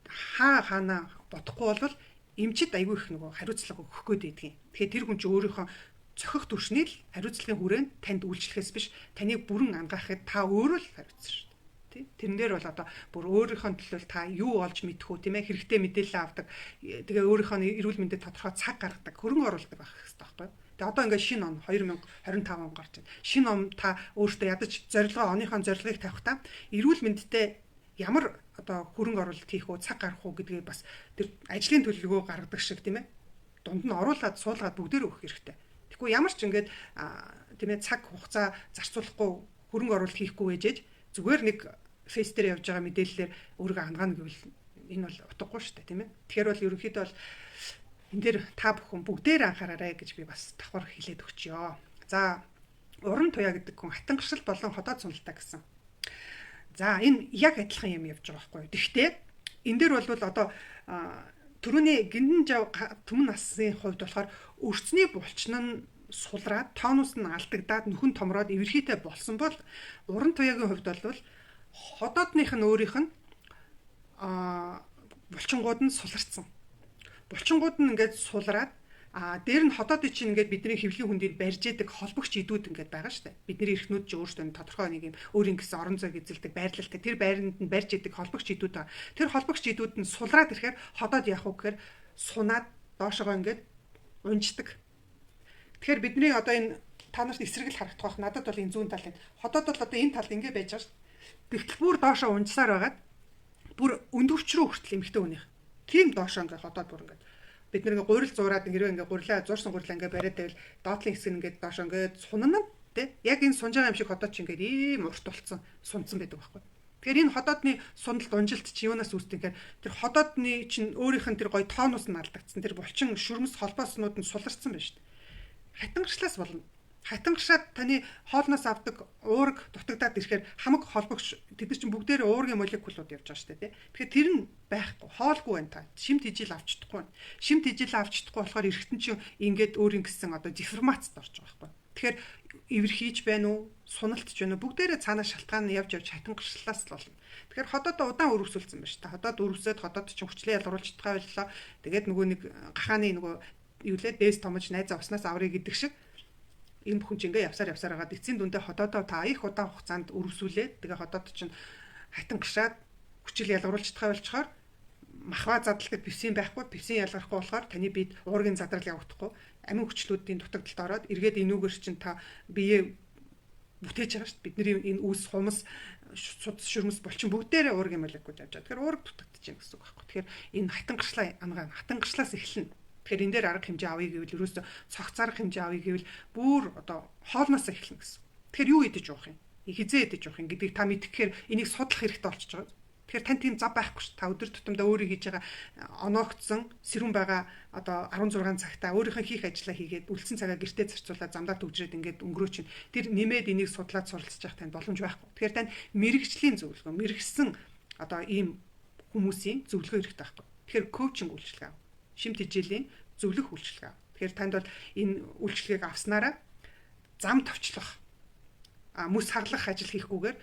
хаана бодохгүй болвол эмчид айгүй их нөгөө хариуцлага өгөх гээд байдгийн. Тэгэхээр тэр хүн чи өөрийнхөө цохих түвшний л хариуцлагын хүрээнд танд үйлчлэхээс биш таныг бүрэн ангаахад та өөрөө л хариуцсан шүү дээ. Тэрэн дээр бол одоо бүр өөрийнхөө төлөө та юу олж мэдэх үү тийм ээ хэрэгтэй мэдээлэл авдаг. Тэгээ өөрийнхөө эрүүл мэндэд тодорхой цаг гаргадаг, хөрөнгө оруулдаг байх хэрэгтэй байхгүй юу? Тэгээ одоо ингээд шинэ он 2025 он гарч байна. Шинэ он та өөртөө ядаж зорилгоо оныхон зорилгыг тавихтаа эрүүл мэндэд ямар одоо хөрөнгө оруулалт хийх үү, цаг гаргах уу гэдгийг бас тэр ажлын төлөвлөгөө гаргадаг шиг тийм ээ. Дунд нь оруулаад суулгаад бүгдээр өгөх хэрэгтэй. Тэгэхгүй ямар ч ингээд тийм ээ цаг хугацаа зарцуулахгүй хөрөнгө оруулалт хийхгүй ээжээж зүгээр нэг фейс дээр явж байгаа мэдээллээр өөрийгөө хангаана гэвэл энэ бол утгагүй шүү дээ тийм ээ. Тэгэхээр бол ерөнхийдөө бол энэ дээр та бүхэн бүгдээр анхаараарай гэж би бас давхар хэлээд өгчё. За уран туяа гэдэг хүн хатангашил болон хотоод суналтаа гэсэн. За энэ яг адилхан юм явж байгаа байхгүй юу. Гэхдээ энэ дээр бол одоо түрүүний гиндэн жав түмэн насны хувьд болохоор өрцний булчин нь сулраад тоонус нь алдагдаад нүхэн томроод эвэрхийтэй болсон бол уран туяагийн хувьд бол хотоодных нь өөрийнх нь булчингууд нь суларцсан. Булчингууд нь ингээд сулраад дээр нь хотоодын чинь ингээд бидний хэвлэлийн хүндийг барьж яадаг холбогч идүүд ингээд байгаа шүү дээ. Бидний эрхнүүд ч өөрсдөө тодорхой нэг юм өөрийн гэсэн орон зайг эзэлдэг байрлалтай тэр байранд нь барьж яадаг холбогч идүүд байгаа. Тэр холбогч идүүд нь сулраад ирэхээр хотоод явах уу гэхээр сунаад доошогоо ингээд унждаг. Тэгэхээр бидний одоо энэ та нарт эсрэг л харагдах байх. Надад бол энэ зүүн тал энэ хотоод бол одоо энэ талд ингээд байж байгаа шүү дээ. Тэгтэл бүр доошоо унжсаар байгаад бүр өндөвч рүү хүртэл эмхтэй хүнийх. Тийм доошоо ингээд хотоод бүр ингээд бид нэг гурил зураад хэрвээ ингээ гурилаа зурсан гурилаа ингээ бариад байвал доотлын хэсэг ингээд доош ингээд сунана тий яг энэ сунж байгаа юм шиг хотод ч ингээд ийм урт болцсон сунцсан байдаг байхгүй. Тэгэхээр энэ хотоодны сундалт унжилт чи юунаас үүсдэг гэхээр тэр хотоодны чинь өөрийнх нь тэр гоё тоонус нь алдагдсан тэр булчин шүрмэс холбооснууд нь суларцсан байна шүү дээ. Хатангачлаас болно. Хатангашаад таны хоолноос авдаг уураг дутагдаад ирэхээр хамаг холбогч тэд нар чинь бүгдээр уургийн молекулууд явж байгаа шүү дээ. Тэгэхээр тэр нь байхгүй, хоолгүй байна та. Шимт ижил авч чадахгүй. Шимт ижил авч чадахгүй болохоор эргэтэн чинь ингээд өөрийн гэсэн одоо деформацд орж байгаа байхгүй. Тэгэхээр эвэрхийж байна уу, суналтж байна уу бүгдээрээ цаанаа шалтгаан нь явж хатангашлаас л болно. Тэгэхээр хотоодоо удаан өрөвсүүлсэн байна шүү дээ. Хотоод өрөвсөд хотоод чинь хүчлээ ялгаруулж чадгаа байлаа. Тэгээд нөгөө нэг гахааны нөгөө юу лээ дээс томож найзаа уснаас аврыг гэдэг шиг энэ бүхэн чинь ингээ явсаар агаад эцсийн дүндээ хотоодоо та их удаан хугацаанд өрөвсүүлээд тэгээ хотоод чинь хатангашаад хүчил ялгаруулж чадхаа болчоор махва задлахад певсин байхгүй певсин ялгархгүй болохоор таны биед уургийн задрал явагдахгүй амин хүчлүүдийн дутагдалд ороод эргээд энүүгээр чинь та бие бүтээж байгаа шүү дээ бидний энэ үүс хумс судас шүрмэс болчин бүгдээрээ уургийн молекул явж байгаа. Тэгэхээр уург дутагдаж байна гэсэн үг байхгүй. Тэгэхээр энэ хатангашлаа ангаа хатангашлаас эхэлнэ. Тэгэхээр энэ дээр арга хэмжээ авъя гэвэл ерөөсөө цогц арга хэмжээ авъя гэвэл бүр одоо хоолноос эхэлнэ гэсэн. Тэгэхээр юу идэж уух юм? Хизээ идэж уух юм гэдгийг та мэдгэхээр энийг судлах хэрэгтэй болчихж байгаа. Тэгэхээр тань тийм зав байхгүй ш. Та өдөр тутамдаа өөрөө хийж байгаа оноогдсон сэрүүн байгаа одоо 16 цагтаа өөрийнхөө хийх ажлаа хийгээд үлдсэн цагаа гэртээ зарцуулаад замдаа төгжрээд ингээд өнгөрөө чинь тэр нэмээд энийг судлаад суралцж явах тань боломж байхгүй. Тэгэхээр тань мэрэгжлийн зөвлөгөө, мэрэгсэн одоо ийм хүмүүсийн зөвлөгөө хэрэгтэй байхгүй. Тэгэхээр коучинг үйлчилгээ ав. Шимт хичээлийн зөвлөх үйлчилгээ. Тэгэхээр танд бол энэ үйлчилгээг авснараа зам товчлох мөс харлах ажил хийхгүйгээр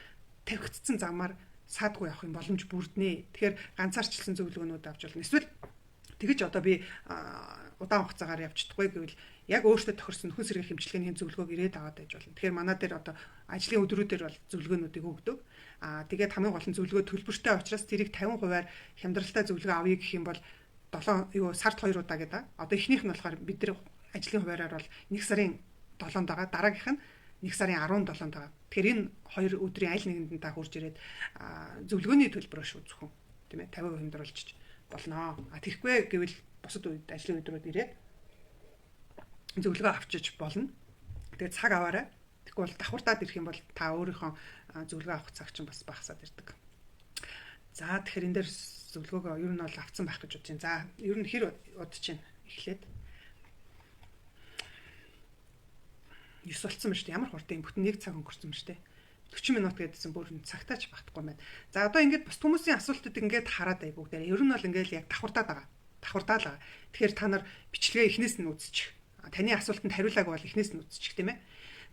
тавигдсан замаар саадгүй явах юм боломж бүрднэ. Тэгэхээр ганцаарчлсан зөвлөгөөнүүд авч болно. Эсвэл тэгэж одоо би удаан хугацаагаар явж чадахгүй гэвэл яг өөртөө тохирсон нөхөн сэргийн хэмжлэгийн зөвлөгөөг ирээд аваад байж болно. Тэгэхээр манай дээр одоо ажлын өдрүүдээр бол зөвлөгөөнүүдийг өгдөг. Тэгээд хамгийн гол нь зөвлөгөө төлбөртэй учраас тэрийг 50% хямдралтай зөвлөгөө авъя гэх юм бол сард 2 удаа гэдэг. Одоо эхнийх нь болохоор бид нар ажлын хуваараар бол 1 сарын 7-нд байгаа. Дараагийнх нь 1 сарын 17-нд байгаа. Тэгэхээр энэ 2 өдрийн аль нэгэнд нь та хурж ирээд зөвлөгөөний төлбөрөөр шүү зөвхөн тийм ээ 50% хямдруулж болно. Тэгэхгүй гэвэл бусад үед ажлын өдрүүд ирээд зөвлөгөө авчиж болно. Тэгээд цаг аваарай. Тэгэхгүй бол давхартаад ирэх юм бол та өөрийнхөө зөвлөгөө авах цаг чинь бас багасаад ирдэг. За тэгэхээр энэ дээр зөвлөгөөгөө ер нь бол авцсан байх гэж бодож байна. За ер нь хэр удаж байна эхлээд 9 болцсон ба шүү дээ. Ямар хурдан бүтэн 1 цаг өнгөрсөн ба шүү дээ. 40 минут гэдсэн бүр цагтаач багтахгүй байна. За одоо ингээд бус хүмүүсийн асуултууд ингээд хараад бай бүгдээ. Ер нь бол ингээд яг давхардаад байгаа. Давхардаад байгаа. Тэгэхээр та нар бичлэгээ эхнээс нь үзчих. Таны асуултанд хариулаагүй бол эхнээс нь үзчих тийм ээ.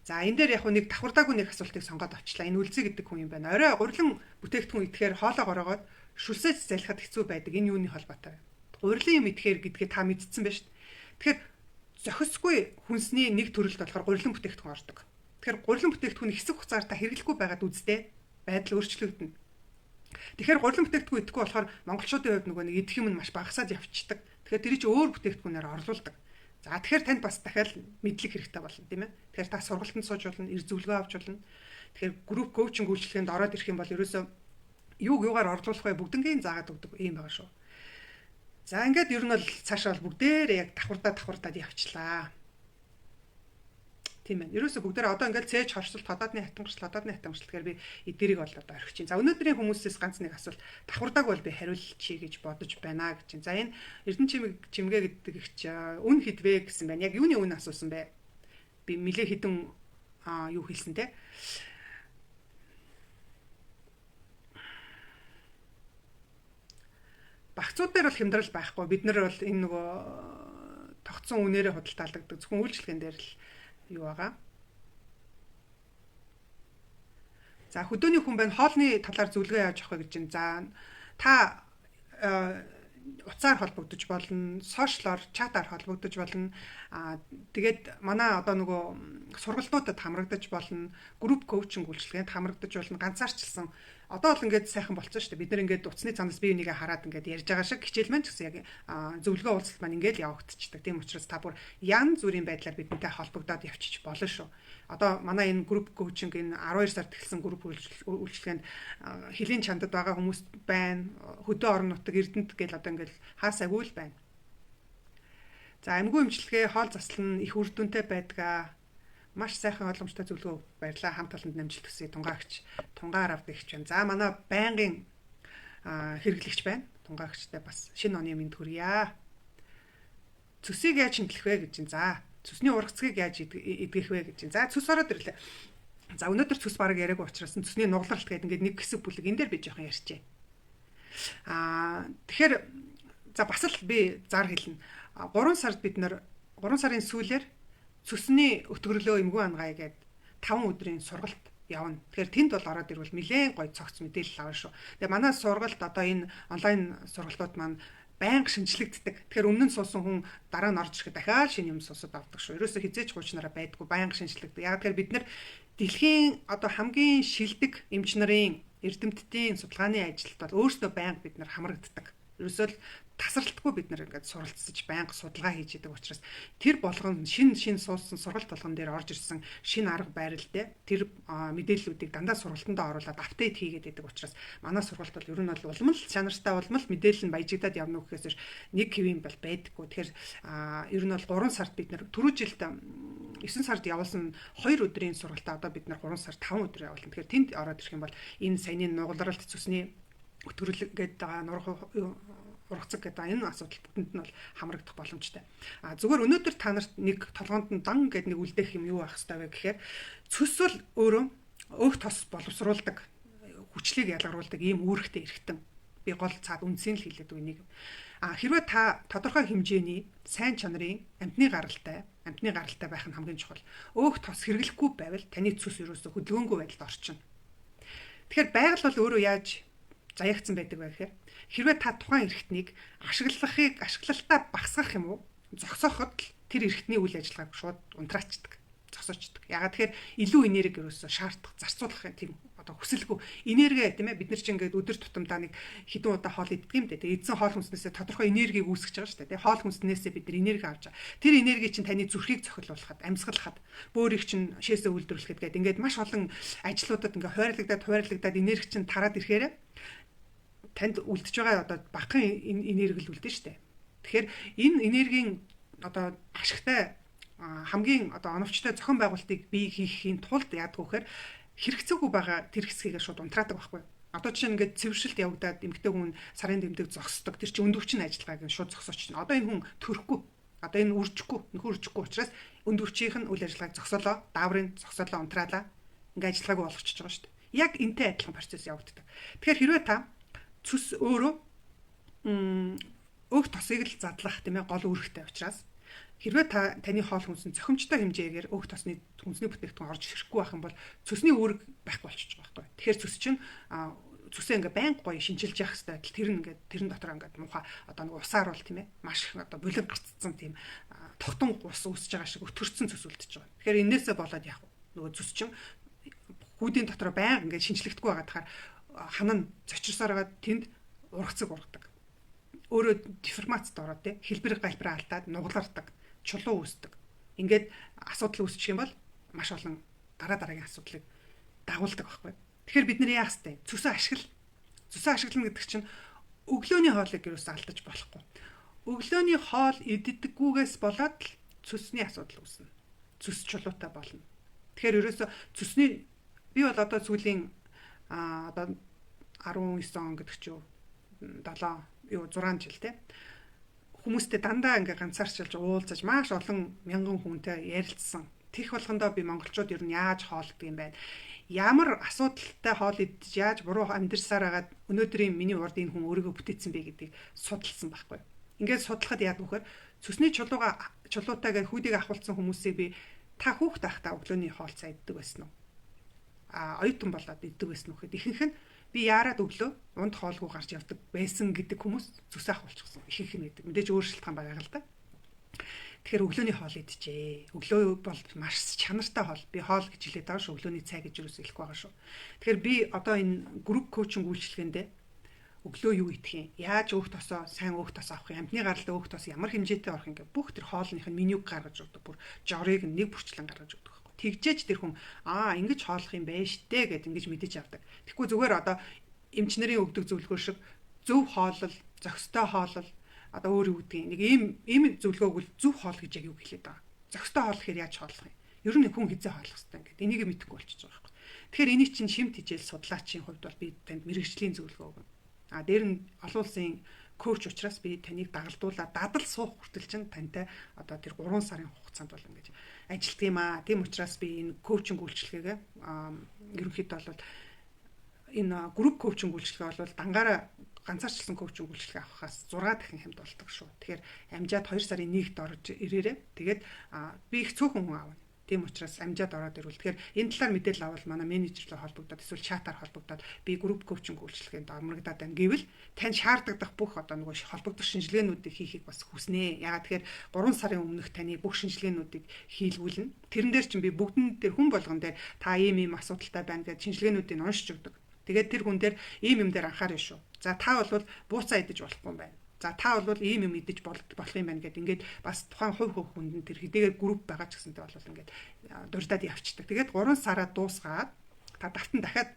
За энэ дээр яг нэг давхардаагүй нэг асуултыг сонгоод авчлаа. Энэ үлзий гэдэг хүн юм байна. Орой гурилан бүтээгдэхүүн идэхээр хоолоо гороогоод шүлсэж залхахад хэцүү байдаг. Энэ юуны холбоотой вэ? Гурилан юм идэхээр гэдгээ та мэдсэн байна шүү дээ. Тэгэхээр зохисгүй хүнсний нэг төрөлд болохоор гурилан бүтээгдэхүүн ордог. Тэгэхээр гурилан бүтээгдэхүүн хэсэг хугацаар та хэрэглэхгүй байгаад үзтээ байдал өөрчлөгдөнө. Тэгэхээр гурилан бүтээгдэхүүн идэхгүй болохоор монголчуудын хувьд нөгөө нэг идэх юм нь маш багасаад явчихдаг. Тэгэхээр тэр чинь өөр бүтээгдэхүүнээр орлуулдаг. За тэгэхээр танд бас дахиад мэдлэг хэрэгтэй болно тийм ээ. Тэгэхээр та сургалтанд сууж болно, эр зөвлөгөө авч болно. Тэгэхээр групп коучинг үйлчлэгэнд ороод ирэх юм бол ерөөсөө юугаар орлуулах вэ бүгднгийн заагаад өгдөг юм байгаа шүү. За ингээд ер нь бол цаашаа бол бүгдээрээ яг давхардаад явчлаа. Тийм ээ. Ерөөсө бүгдээр одоо ингээд цээж хорсол тодоодны хатангарчл гэхээр би эдгэрийг бол одоо орхиж чинь. За өнөөдрийн хүмүүсээс ганц нэг асуулт давхардаг бол би хариулчихъя гэж бодож байна гэж чинь. За энэ Эрдэнэ чимгээ гэдэг их чи үн хідвэ гэсэн байна. Яг юуны үн асуусан бэ? Би нилээ хідэн юу хэлсэн те. Багцууд дээр бол хямдрал байхгүй. Бид нар бол энэ нөгөө тогтсон үнээрээ худалдаалдаг зөвхөн үйлчлэгэн дээр л юу байгаа. За хөдөөний хүн байна хоолны талаар зөвлөгөө яаж авах вэ гэж байна. За та утсаар холбогдож болно, сошиалор, чатаар холбогдож болно. Тэгээд манай одоо нөгөө сургалтуудад хамрагдаж болно, групп коучинг үйлчилгээнд хамрагдаж болно, ганцаарчлсан. Одоо бол ингээд сайхан болцсон шүү дээ. Бид нэр ингээд утасны цанаас бие бинийгээ хараад ингээд ярьж байгаа шиг хичээл маань ч гэсэн яг зөвлөгөө уулзалт маань ингээд явагдчихдаг. Тийм учраас та бүр ян зүрийн байдлаар бидэнтэй холбогдоод явчих болно шүү. Одоо манай энэ групп коучинг энэ 12 сард эхэлсэн групп үйлчилгээнд хэлийн чандад байгаа хүмүүс байна. Хөдөө орон нутаг Эрдэнэт гэл одоо ингээд хаасаагүй л байна. За амьгүй эмчилгээ хоол заслан их үр дүнтэй байдгаа. Маш сайхан ойлгомжтой зөвлөгөө баярлаа. Хамт олонд намжилт төсөө тунгаар авдаг гэж байна. За манай байнгын хэрэглэгч байна. Тунгаагчтай бас шинэ оны мэнд хүрье. Цөсийг яаж шинжлэх вэ гэж байна. За цөсний ургацгийг яаж эдгэх вэ гэж байна. За цөс ороод ирлээ. За өнөөдөр цөс бараг яриаггүй учраас цөсний нугалралт гэдэг ингээд нэг хэсэг бүлэг энэ дээр би жоохон ярьчээ. Тэгэхээр за бас л би зар хэлнэ. 3 сард бид нэр 3 сарын сүүлээр цөсний өтгөрлөө эмгүү ангай гээд 5 өдрийн сургалт явна. Тэгэхээр тэнд бол ороод ирвэл нэлээд гоё цогц мэдээлэл авна шүү. Тэгээ манай сургалт одоо энэ онлайн сургалтууд маань байнга шинжлэгддэг. Тэгэхээр өмнө нь суусан хүн дараа нь орж ирэхэд дахиад шинэ юм суусаад авдаг шүү. Ерөөсө хизээч хуучнараа байдгүй байнга шинжлэгддэг. Яг тэгэхээр бид нар дэлхийн одоо хамгийн шилдэг эмч нарын эрдэмтдийн судалгааны ажилд бол өөрсдөө байнга бид нар хамрагддаг. Ерөөсөө л тасралтгүй бид нар ингээд суралцж байнга судалгаа хийж идэг учраас тэр болгонд шин суулсан сургалт болгон дээр орж ирсэн шин арга барилтай тэр мэдээллүүдийг дандаа сургалтандаа оруулаад апдейт хийгээд идэг учраас манай сургалт бол ер нь бол улам л чанартай улам л мэдээлэл нь баяжигдаад явна гэхээс нэг хэвэн бол байдаггүй. Тэгэхээр ер нь бол 3 сард бид нар түрүү жилд 9 сард явуулсан 2 өдрийн сургалтаа одоо бид нар 3 сард 5 өдөр явуулна. Тэгэхээр тэнд ороод ирэх юм бол энэ саяны нугалралт цусны өтгөрлөг гэдэг ургацаг гэдэг энэ асуудал бүтэнд нь бол хамрагдах боломжтой. Зүгээр өнөөдөр та нарт нэг толгоонд нь дан гэдэг нэг үлдээх юм юу байх хэрэгтэй вэ гэхээр цөс бол өөрөө өөх тос боловсруулдаг, хүчлийг ялгаруулдаг ийм үүрэгтэй эрхтэн. Би гол цаад үндсийг л хэлээд үнийг. Хэрвээ та тодорхой хэмжээний сайн чанарын амьтны гаралтай байх нь хамгийн чухал. Өөх тос хэрэглэхгүй байвал таны цөс ерөөсө хөдөлгөөнгүй байдалд орчихно. Тэгэхээр байгаль бол өөрөө яаж заягдсан байдаг вэ гэхээр хэрвээ та тухайн эрхтнийг ашиглалтаа багасгах юм уу зогсооход тэр эрхтний үйл ажиллагааг шууд унтраачдаг, зогсоочдөг. Ягаад тэгэхээр илүү энерги ерөөсө шаардах, зарцуулах тийм одоо хүсэлгүй энерги тийм ээ бид нар чинь ингээд өдөр тутамдаа нэг хэдэн удаа хоол иддэг юм дээ. Тэгээ эзэн хоол хүнснээсээ тодорхой энергийг үүсгэж байгаа шүү дээ. Тэгээ хоол хүнснээсээ бид нар энерги авч байгаа. Тэр энерги чинь таны зүрхийг цохилуулахад, амьсгалахад, бөөрийг чинь шээсээ үйлдвэрлэхэд гээд ингээд маш олон ажлуудад ингээд хуваарлагдаад энерги чинь тараад ирэхээр танд үлдэж байгаа одоо багахан энерги л үлдэн штэ. Тэгэхээр энэ энергийн одоо ашигтай хамгийн одоо оновчтой зохион байгуулалтыг бий хийхийн тулд яадаг вэхээр хэрэгцээгүй байгаа тэр хэсгийг шууд унтраадаг байхгүй. Одоо чинь ингээд цэвэршилт явагдаад эмэгтэй хүн сарын тэмдэг зогсдог. Тэр чинь өндөвчин ажиллагааг нь шууд зогсооч чинь. Одоо энэ хүн төрөхгүй. Одоо энэ үржихгүй, нөхөр үржихгүй учраас өндөвчийнх нь үйл ажиллагааг зогсоолоо, дааврын зогсоолоо унтраалаа. Ингээд ажиллагаагүй болгочихж байгаа шүү дээ. Яг энтэй адилхан процесс явагддаг. Тэгэхээр хэрвээ та цус өөрөө өг тосыг л задлах тийм ээ гол үүрэгтэй учраас хэрвээ таны хоол хүнс нь цохимжтой хэмжээгээр өг тосны хүнсний бүтээгдэхүүн орж ирэхгүй байх юм бол цөсний үүрэг байхгүй болчихж байгаа байхгүй. Тэгэхээр цөс чинь цүсээ ингээ байнга гоё шинжилж явах хэрэгтэй. Тэр нь дотор ингээ муухай одоо нэг усаар бол тийм ээ маш их одоо булан гарцсан тийм тогтон ус үүсэж байгаа шиг өтгөрцөн цөс үлдчихэж байгаа. Тэгэхээр энээсээ болоод яах вэ? Нөгөө цөс чинь хүүдийн дотор байнга ингээ шинжлэхдэггүй байгаа тахаар ханаа зочирсоор байгаа тэнд ургацэг ургадаг. Өөрөө деформацид ороод тийм хэлбэр галбираа алдаад нуглардаг, чулуу үүсдэг. Ингээд асуудал үүсчих юм бол маш олон дараагийн асуудлыг дагуулдаг байхгүй. Тэгэхээр бид нэр яах вэ? Цөсөө ашиглана гэдэг чинь өглөөний хоолыг юусаа алдаж болохгүй. Өглөөний хоол иддэггүйгээс болоод л цөсний асуудал үүснэ. Цөс чулуутай болно. Тэгэхээр ерөөсө цөсний би бол одоо сүүлийн одоо 19 он гэдэг чинь 6 жил те хүмүүстэй дандаа ингээ ганцаарчилж уулзаж маш олон мянган хүнтэй ярилцсан. Тэгэх болгондоо би монголчууд ер нь яаж хоолдог юм бэ? Ямар асуудалтай хоол идэж яаж буруу амьдэрсаар хагаад өнөөдрийн миний урд энэ хүн өөрийгөө бүтээсэн бэ гэдгийг судалсан байхгүй. Ингээд судлахад яад вөхөр цөсний чулуутайгаар хүүдийг ахуулсан хүмүүсийг би та хүүхд байхдаа өглөөний хоол цай иддэг байсан уу? Оюутан болоод иддэг байсан уу гэхэд ихэнх нь би яарад өглөө унд хоолгүй гарч явдаг байсан гэдэг хүмүүс зүс ахуулчихсан. Ихэнх нь гэдэг. Мэдээж өөр шалтгаан байгаа л да. Тэгэхээр өглөөний хоол идчихээ. Өглөө бол маш чанартай хоол. Би хоол гэж хэлээд байгаа шүү. Өглөөний цай гэж юусэн хэлэхгүй байгаа шүү. Тэгэхээр би одоо энэ групп коучинг үйлчилгээндээ өглөө юу идэх юм? Яаж өөх тосоо сайн өөх тос авах юм? Амтны гаралтай өөх тос ямар хэмжээтэй авах юм гэ бүх тэр хоолных нь менюг гаргаж өгдөг. Бүр жорыг нэг бүрчлэн гаргаж өгдөг. Тэгжээж тэр хүн ингэж хооллох юм байна штэ гэд ингэж мэдэж авдаг. Тэгэхгүй зүгээр одоо эмч нарын өгдөг зөвлөгөө шиг зөв хоолол, зохистой хоолол одоо өөр юу гэдгийг нэг ийм зөвлөгөөг бол зөв хоол гэж яг юу хэлээд байгаа. Зохистой хоол гэхээр яаж хооллох юм? Ер нь хүн хизээ хооллох хэрэгтэй гэдэг. Энийг мэдэхгүй болчихж байгаа байхгүй. Тэгэхээр энийг чинь шимт хижээл судлаачийн хувьд бол би танд мэрэгжлийн зөвлөгөө өгнө. Дээр нь олон улсын коуч учраас би таныг дагалдуулаад дадал суух хүртэл чинь тантай одоо тэр 3 сарын хугацаанд бол ингэж ажилтг юм аа. Тийм учраас би энэ коучинг үйлчилгээгээ ерөнхийдөө бол энэ групп коучинг үйлчилгээ бол дангаараа ганцаарчлсан коучинг үйлчилгээ авахаас 6 дахин хямд болдог шүү. Тэгэхээр амжаад 2 сарын 1-нд орж ирээрээ. Тэгээд би их цөөхөн хүн аавна. Тийм учраас амжаад ороод ирвэл тэгэхээр энэ талаар мэдээлэл авал манай менежерлээ холбогдоод эсвэл чатаар холбогдоод би групп коучинг үйлчилгээнд амрагдаад байна гэвэл тань шаардлагадах бүх одоо нөгөө холбогдох шинжилгээнүүдийг хийхийг бас хүснэ. Ягаад тэгэхээр 3 сарын өмнөх таны бүх шинжилгээнүүдийг хийлгүүлнэ. Тэрэн дээр чинь би бүгдэн дээр хүн болгон дээр та ийм асуудалтай байна гэж шинжилгээнүүдийг уншиж өгдөг. Тэгээд тэр хүн дээр ийм юм дээр анхаарна шүү. За та бол бууцаа идэж болохгүй юм байна. За та бол ийм юм идэж болох юм байна гэд ингээд бас тухайн хувь хүнд тэр хэдийгээр групп байгаа ч гэсэнтэй бол ингээд дурдаад явчихдаг. Тэгээд 3 сараа дуусгаад та давтан дахиад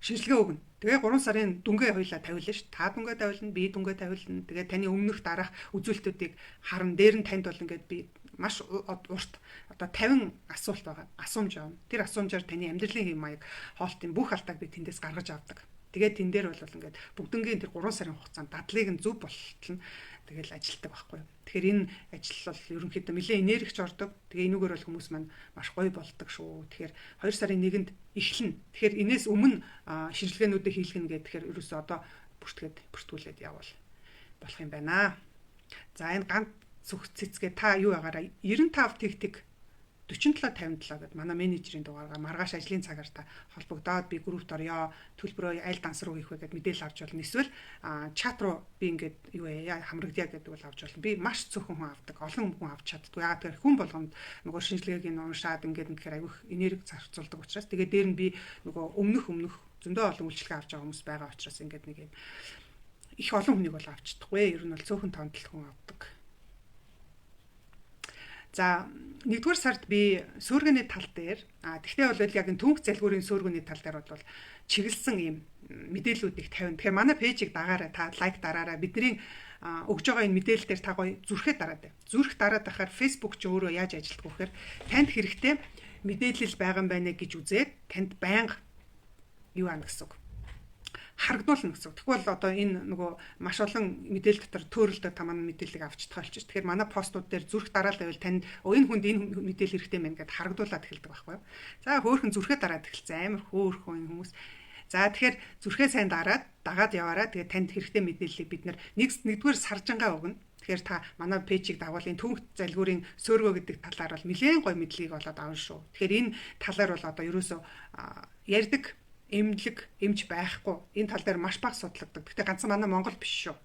шинжилгээ өгнө. Тэгээ 3 сарын дүнгээ хоёлаа тавилна ш. Та дүнгээ тавилна, би дүнгээ тавилна. Тэгээ таны өмнөх дараах үзүүлэлтүүдийг харна. Дээр нь танд бол ингээд би маш урт одоо 50 асуулт байгаа. Асуумж авна. Тэр асуумжаар таны амьдралын хэм маяг хоолтын бүх алдааг би тэндээс гаргаж авдаг. Тэгээд тэн дээр бол ингээд бүгднгийн тэр 3 сарын хугацаанд дадлыг нь зөв болтол нь тэгэл ажилтдаг байхгүй юу. Тэгэхээр энэ ажил бол ерөнхийдөө нэлээд энергич ордог. Тэгээ энүүгээр бол хүмүүс маань маш гоё болдог шүү. Тэгэхээр 2 сарын 1-нд эхлэнэ. Тэгэхээр энэс өмнө шинжилгээнүүдээ хийлгэнэ гэхээр ерөөсөө одоо бүртгүүлээд явбал болох юм байна. За энэ ганц сүх цэцгээ та юу байгаараа 95 тэг 4757 гэдэг манай менежерийн дугаараар маргааш ажлын цагаар та холбогдоод би группт орё, төлбөрөө аль данс руу хийх вэ гэд мэдээлэл авч болно. Эсвэл чат руу би ингээд юу яа хамрагдъя гэдэг бол авч болно. Би маш цөөхөн хүн авдаг. Олон хүн авч чаддгүй. Яагаад гэхээр хүн болгонд нөгөө шинжилгээг нь уншаад ингээд тэгэхээр аягүй энерги зарцуулдаг учраас тэгээд дээр нь би нөгөө өмнөх зөндөө олон үйлчлэг авч байгаа хүмүүс байгаа учраас ингээд нэг юм их олон хүнийг бол авч чадахгүй. Ер нь бол цөөхөн тоондол хүн авдаг. За 1-р сард би сөөргөний тал дээр тэгтээ бол яг энэ түнх залгуурын сөөргөний тал дээр бол чиглэсэн ийм мэдээллүүдийг тавина. Тэгэхээр манай пэйжийг дагаарай, та лайк дараарай. Бидний өгж байгаа энэ мэдээлэл дээр та гоё зүрхээ дараад. Зүрх дараад байхаар Facebook ч өөрөө яаж ажилтдаг вэ гэхээр танд хэрэгтэй мэдээлэл байгаа юм байна гэж үзээд танд байнга юу аана гэсэн үг. харагдуулна гэсэн. Тэгвэл одоо энэ нөгөө маш олон мэдээлэл дотор төөрөлтөд та манай мэдээллийг авч тахалч. Тэгэхээр манай постууд дээр зүрх дараал байвал танд энэ хүнд энэ мэдээлэл хэрэгтэй байна гэдээ харагдуулаад эхэлдэг байхгүй юу. За хөөхөн зүрхээ дараад эхэлсэн амар хөөхөн хүмүүс. За тэгэхээр зүрхээ сайн дараад дагаад яваараа тэгээд танд хэрэгтэй мэдээллийг бид нэгдүгээр саржангаа өгнө. Тэгэхээр та манай пэйжийг дагвал энэ түүх залгуурын сөөргөө гэдэг талаар бол нэлээд гоё мэдлэгийг олоод авна шүү. Тэгэхээр энэ талаар бол одоо ерөөсөө ярьдаг эмч байхгүй. Энэ тал дээр маш бага судлагддаг. Гэхдээ ганцхан манай Монгол биш шүү.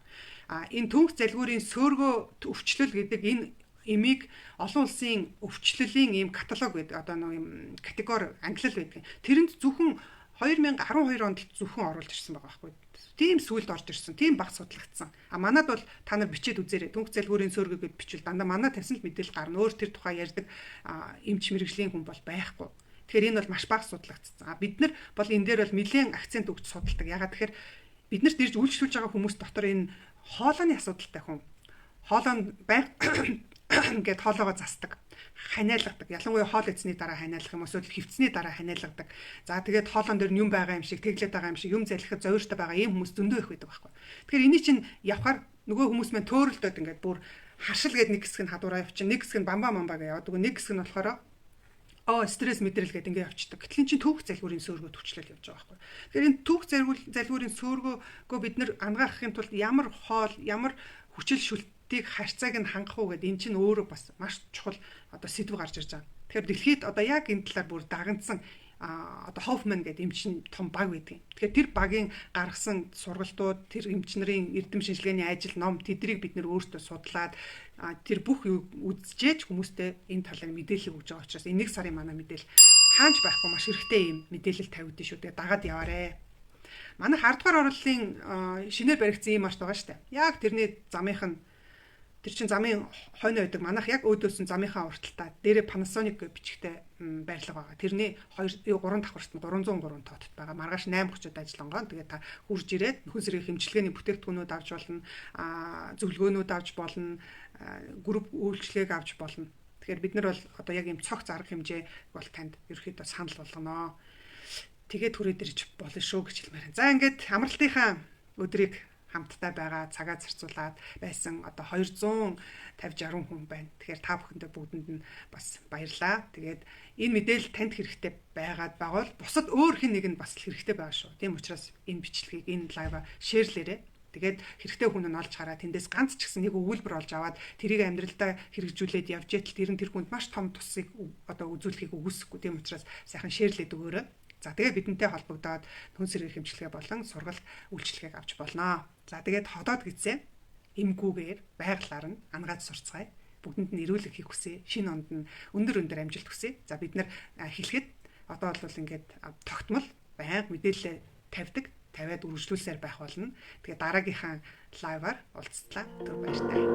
Энэ түүх залгуурын сөөргөө өвчлөл гэдэг энэ эмийг олон улсын өвчлөлийн ийм каталог гэдэг одоо нэг юм категори ангилал байдаг. Тэрэнд зөвхөн 2012 онд зөвхөн оруулж ирсэн байгаа байхгүй. Тийм сүлд орж ирсэн. Тийм баг судлагдсан. Манад бол та нар бичээд үзээрэй. Түүх залгуурын сөөргөө гэд бичвэл дандаа манай тавьсан л мэдээлэл гарна. Өөр тэр тухай ярьдаг эмч мэрэгжлийн хүн бол байхгүй. Тэгэхээр энэ бол маш бага судлагдсан. Бид нар бол энэ дээр бол нэлээд акцент өгч судалдаг. Ягаад тэгэхээр биднэрт ирж үйлчлүүлж байгаа хүмүүс дотор энэ хоолойны асуудалтай хүн. Хоолойн ингээд хоолоогоо засдаг, ханиалгадаг. Ялангуяа хоол эзний дараа ханиалгах юм эсвэл хөвцсний дараа ханиалгадаг. За тэгээд хоолон дээр юм байгаа юм шиг, тэглээд байгаа юм шиг, юм залхихад зовиртой байгаа ийм хүмүүс зөндөө их байдаг байхгүй. Тэгэхээр эний чинь явхаар нөгөө хүмүүс маань төөрөлдөд ингээд бүр харшил гээд нэг хэсэг нь хадуураа явчихна, нэг хэсэг нь бамбаа гэж яваад үгүй нэг хэсэг нь болохоор стресс мэдрэл гээд ингээд явчихдаг. Гэтэл чинь түүх залгуурын сөөргөө төвчлөл явж байгаа байхгүй. Тэгэхээр энэ түүх залгуурын сөөргөө бид нэр ангаахын тулд ямар хоол, ямар хүчил шүлтийг харьцааг нь хангах уу гэдэг эн чинь өөрөө бас маш чухал одоо сэдв гарч ирж байгаа. Тэгэхээр дэлхийд одоо яг энэ талаар бүр дагнцсан одоо Хоффман гэдэг эмчин том баг байдаг. Тэгэхээр тэр багийн гаргасан сургалтууд, тэр эмч нарын эрдэм шинжилгээний ажил, ном тэдрийг бид нэр өөртөө судлаад тэр бүх юу үзжээж хүмүүстээ энэ талаар мэдээлэл өгж байгаа учраас энэ нэг сарын манай мэдээлэл хаанч байхгүй маш хэрэгтэй юм мэдээлэл тавигдсан шүү. Тэгээ дагаад яваарэ. Манай 10 дугаар орлын шинээр баригдсан юм арт байгаа шүү дээ. Яг тэрний замынх нь тэр чин замын хойно байдаг. Манайх яг өөдөөс нь замынхаа урталтаа дээрээ Panasonic гэж бичгтэй байрлага байгаа. Тэрний 3 давхарт нь 303 тоотод байгаа. Маргааш 8:30-д ажиллангоо. Тэгээд та хурж ирээд нөхөн сэргийн хэмжлэгээний бүтээгдэхүүнүүд авч болно, зөвлөгөөнүүд авч болно, групп үйлчлэгийг авч болно. Тэгэхээр бид нар бол одоо яг ийм цогц арга хэмжээ бол танд ерөөхдөө санал болгоно. Тэгээд түрээд ирж болно шүү гэж хэлмээр. За ингээд амралтынхаа өдрийг хамтдаа байгаа цагаа зарцуулаад байсан одоо 250-60 хүн байна. Тэгэхээр та бүхэндээ бүгдэнд нь бас баярлаа. Тэгээд энэ мэдээлэл танд хэрэгтэй байгаад байгавал бусад өөр хэн нэг нь бас хэрэгтэй байгаа шүү. Тийм учраас энэ бичлэгийг энэ лайва шеэрлээрэй. Тэгээд хэрэгтэй хүн нь олж хараа тэндээс ганц ч гэсэн нэг өгүүлбэр олж аваад тэрийг амьдралдаа хэрэгжүүлээд явж итэл тэр нь тэр хүнд маш том тусыг одоо үзүүлэхийг үгүйсэхгүй. Тийм учраас сайхан шеэрлээд өгөөрэй. За тэгээд бидэнтэй холбогдоод нөхөн сэргийн хэмжлэгээ болон сургалт үйлчлэгийг авч болно. За тэгээд ходоод гизээ эмгүүгээр байгалаар нь ангаад сурцгаая. Бүгдэнд нь эрүүл ихийг хүсье. Шинэ онд нь өндөр амжилт хүсье. За бид нар хэлэхэд одоо бол ингээд тогтмол байнга мэдээлэл тавьад үргэлжлүүлсээр байх болно. Тэгээд дараагийнхаа лайваар уулзтлаа. Түр баяртай.